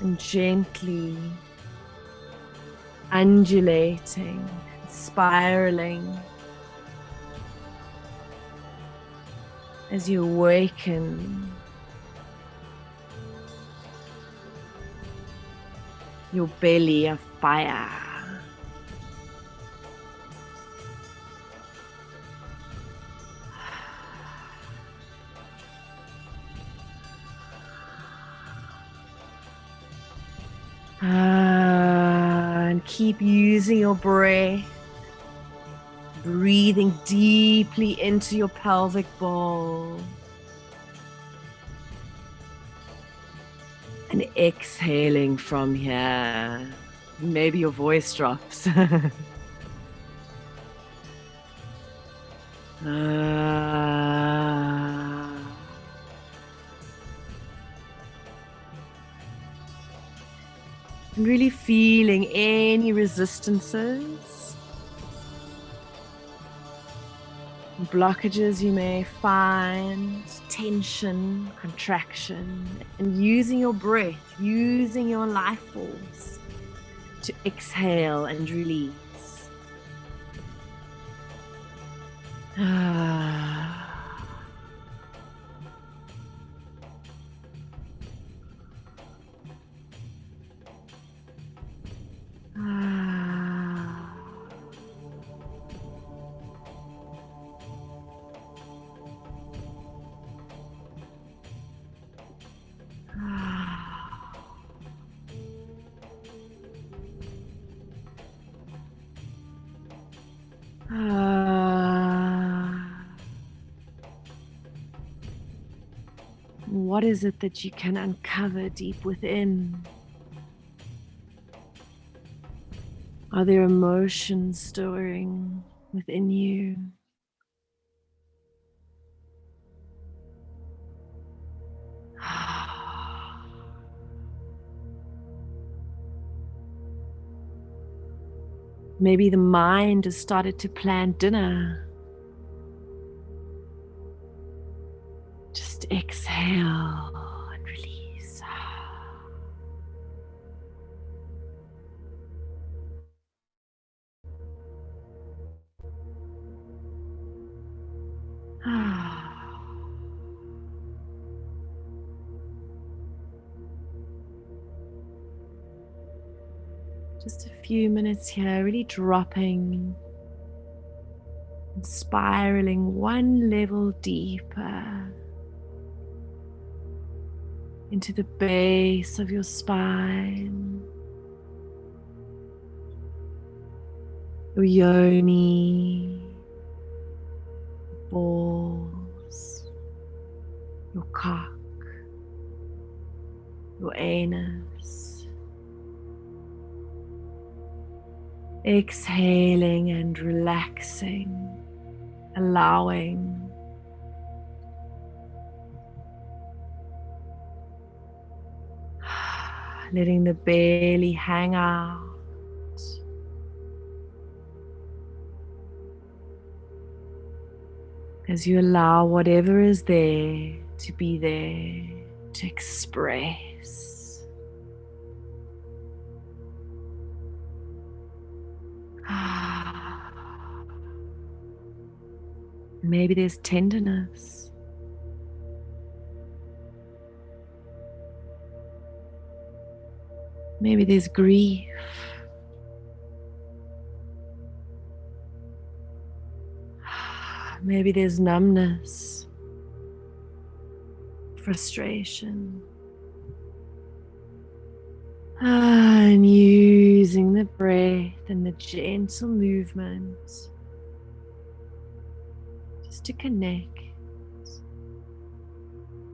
And gently undulating, spiraling as you awaken your belly of fire. And keep using your breath, breathing deeply into your pelvic bowl. And exhaling from here. Maybe your voice drops. And really feeling any resistances, blockages you may find, tension, contraction, and using your breath, using your life force to exhale and release. What is it that you can uncover deep within? Are there emotions stirring within you? Maybe the mind has started to plan dinner. Just exhale and release. Just a few minutes here, really dropping and spiraling one level deeper into the base of your spine, your yoni, balls, your cock, your anus, Exhaling and relaxing, allowing. Letting the belly hang out. As you allow whatever is there to be there, to express. Maybe there's tenderness. Maybe there's grief. Maybe there's numbness, frustration. And using the breath and the gentle movement just to connect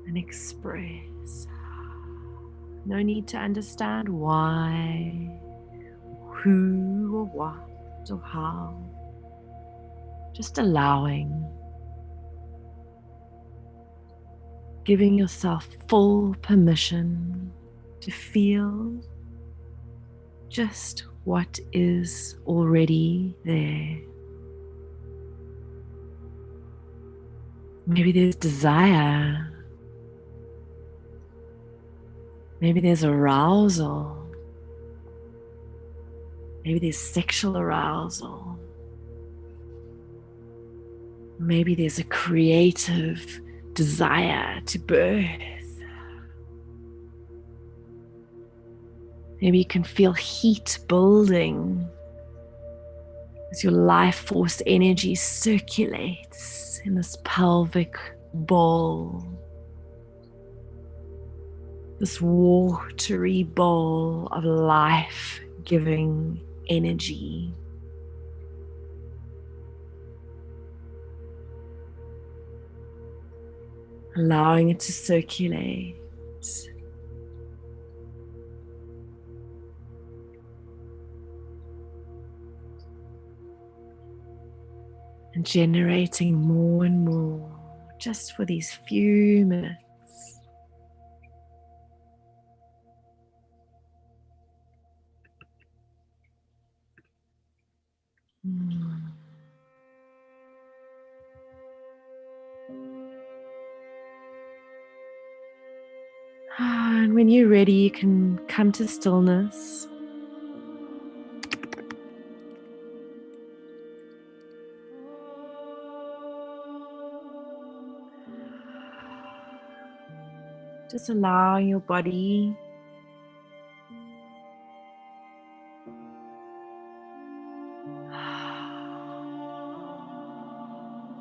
and express. No need to understand why, who or what or how. Just allowing. Giving yourself full permission to feel just what is already there. Maybe there's desire. Maybe there's arousal. Maybe there's sexual arousal. Maybe there's a creative desire to birth. Maybe you can feel heat building as your life force energy circulates in this pelvic bowl. This watery bowl of life-giving energy. Allowing it to circulate. And generating more and more just for these few minutes. And when you're ready, you can come to stillness. Just allowing your body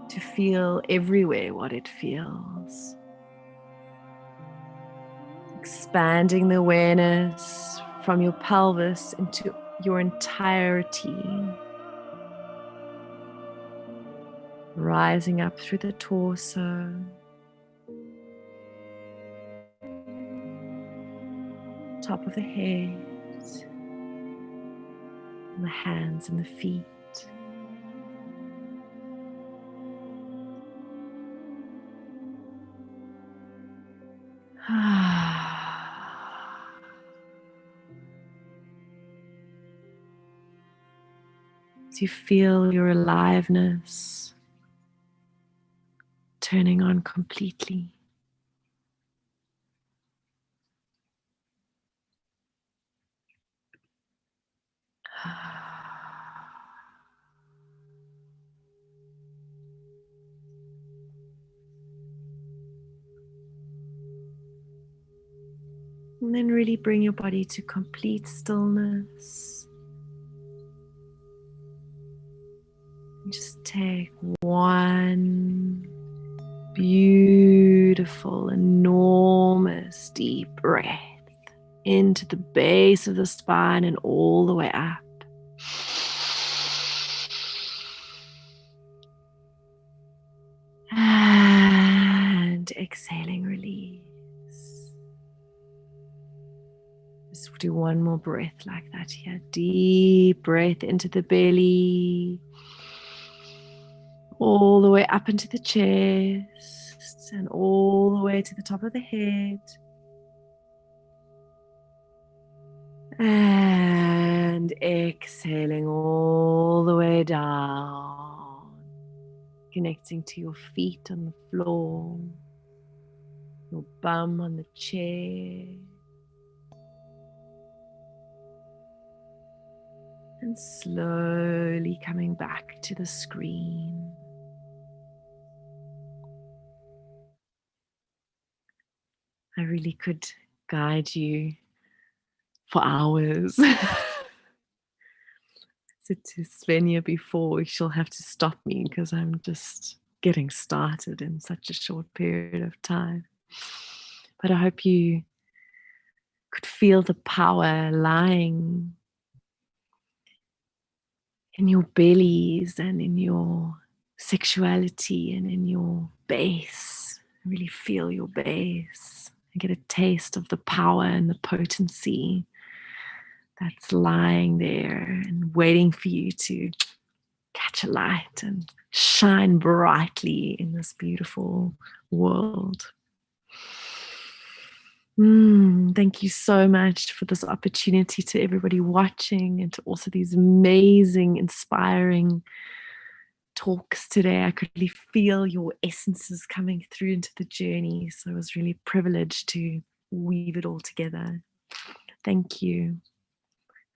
to feel everywhere what it feels. Expanding the awareness from your pelvis into your entirety. Rising up through the torso. Top of the head. And the hands and the feet. As you feel your aliveness turning on completely. And then really bring your body to complete stillness. And just take one beautiful, enormous, deep breath into the base of the spine and all the way up. And exhaling, release. Just do one more breath like that here. Deep breath into the belly, all the way up into the chest, and all the way to the top of the head. And exhaling all the way down, connecting to your feet on the floor, your bum on the chair. And slowly coming back to the screen. I really could guide you for hours. I said to Svenja before, she'll have to stop me because I'm just getting started in such a short period of time. But I hope you could feel the power lying in your bellies and in your sexuality and in your base. Really feel your base and get a taste of the power and the potency that's lying there and waiting for you to catch a light and shine brightly in this beautiful world. Thank you so much for this opportunity, to everybody watching, and to also these amazing, inspiring talks today. I could really feel your essences coming through into the journey. So I was really privileged to weave it all together. Thank you.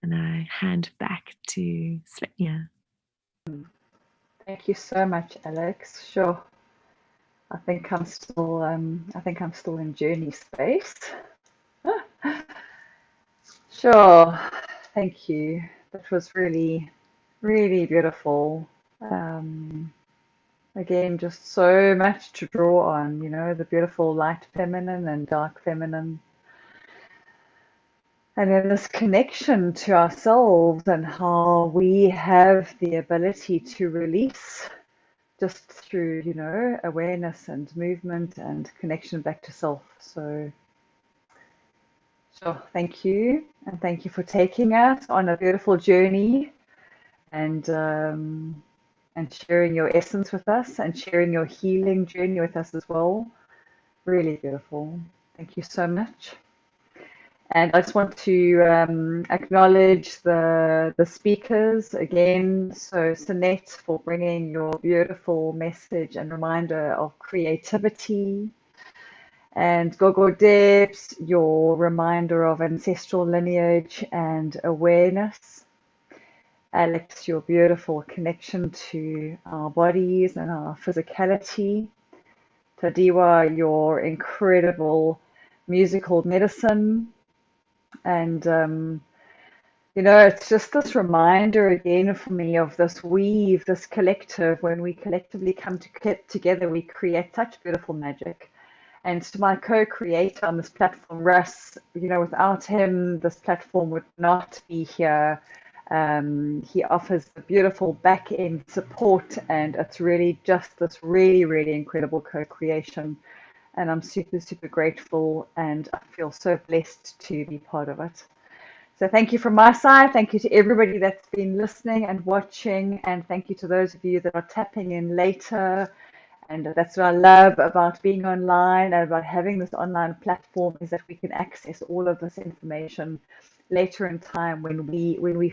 And I hand back to Svenja. Thank you so much, Alex. Sure. I think I'm still in journey space. Sure. Thank you. That was really, really beautiful. Again, just so much to draw on, the beautiful light feminine and dark feminine. And then this connection to ourselves and how we have the ability to release just through, awareness and movement and connection back to self. So thank you. And thank you for taking us on a beautiful journey and sharing your essence with us and sharing your healing journey with us as well. Really beautiful. Thank you so much. And I just want to acknowledge the speakers again. So Sonnet, for bringing your beautiful message and reminder of creativity. And Gogo Debs, your reminder of ancestral lineage and awareness. Alex, your beautiful connection to our bodies and our physicality. Tandiwa, your incredible musical medicine. And, it's just this reminder again for me of this weave, this collective. When we collectively come together, we create such beautiful magic. And to my co-creator on this platform, Russ, without him, this platform would not be here. He offers the beautiful back-end support, and it's really just this really, really incredible co-creation. And I'm super, super grateful, and I feel so blessed to be part of it. So thank you from my side. Thank you to everybody that's been listening and watching. And thank you to those of you that are tapping in later. And that's what I love about being online and about having this online platform, is that we can access all of this information later in time when we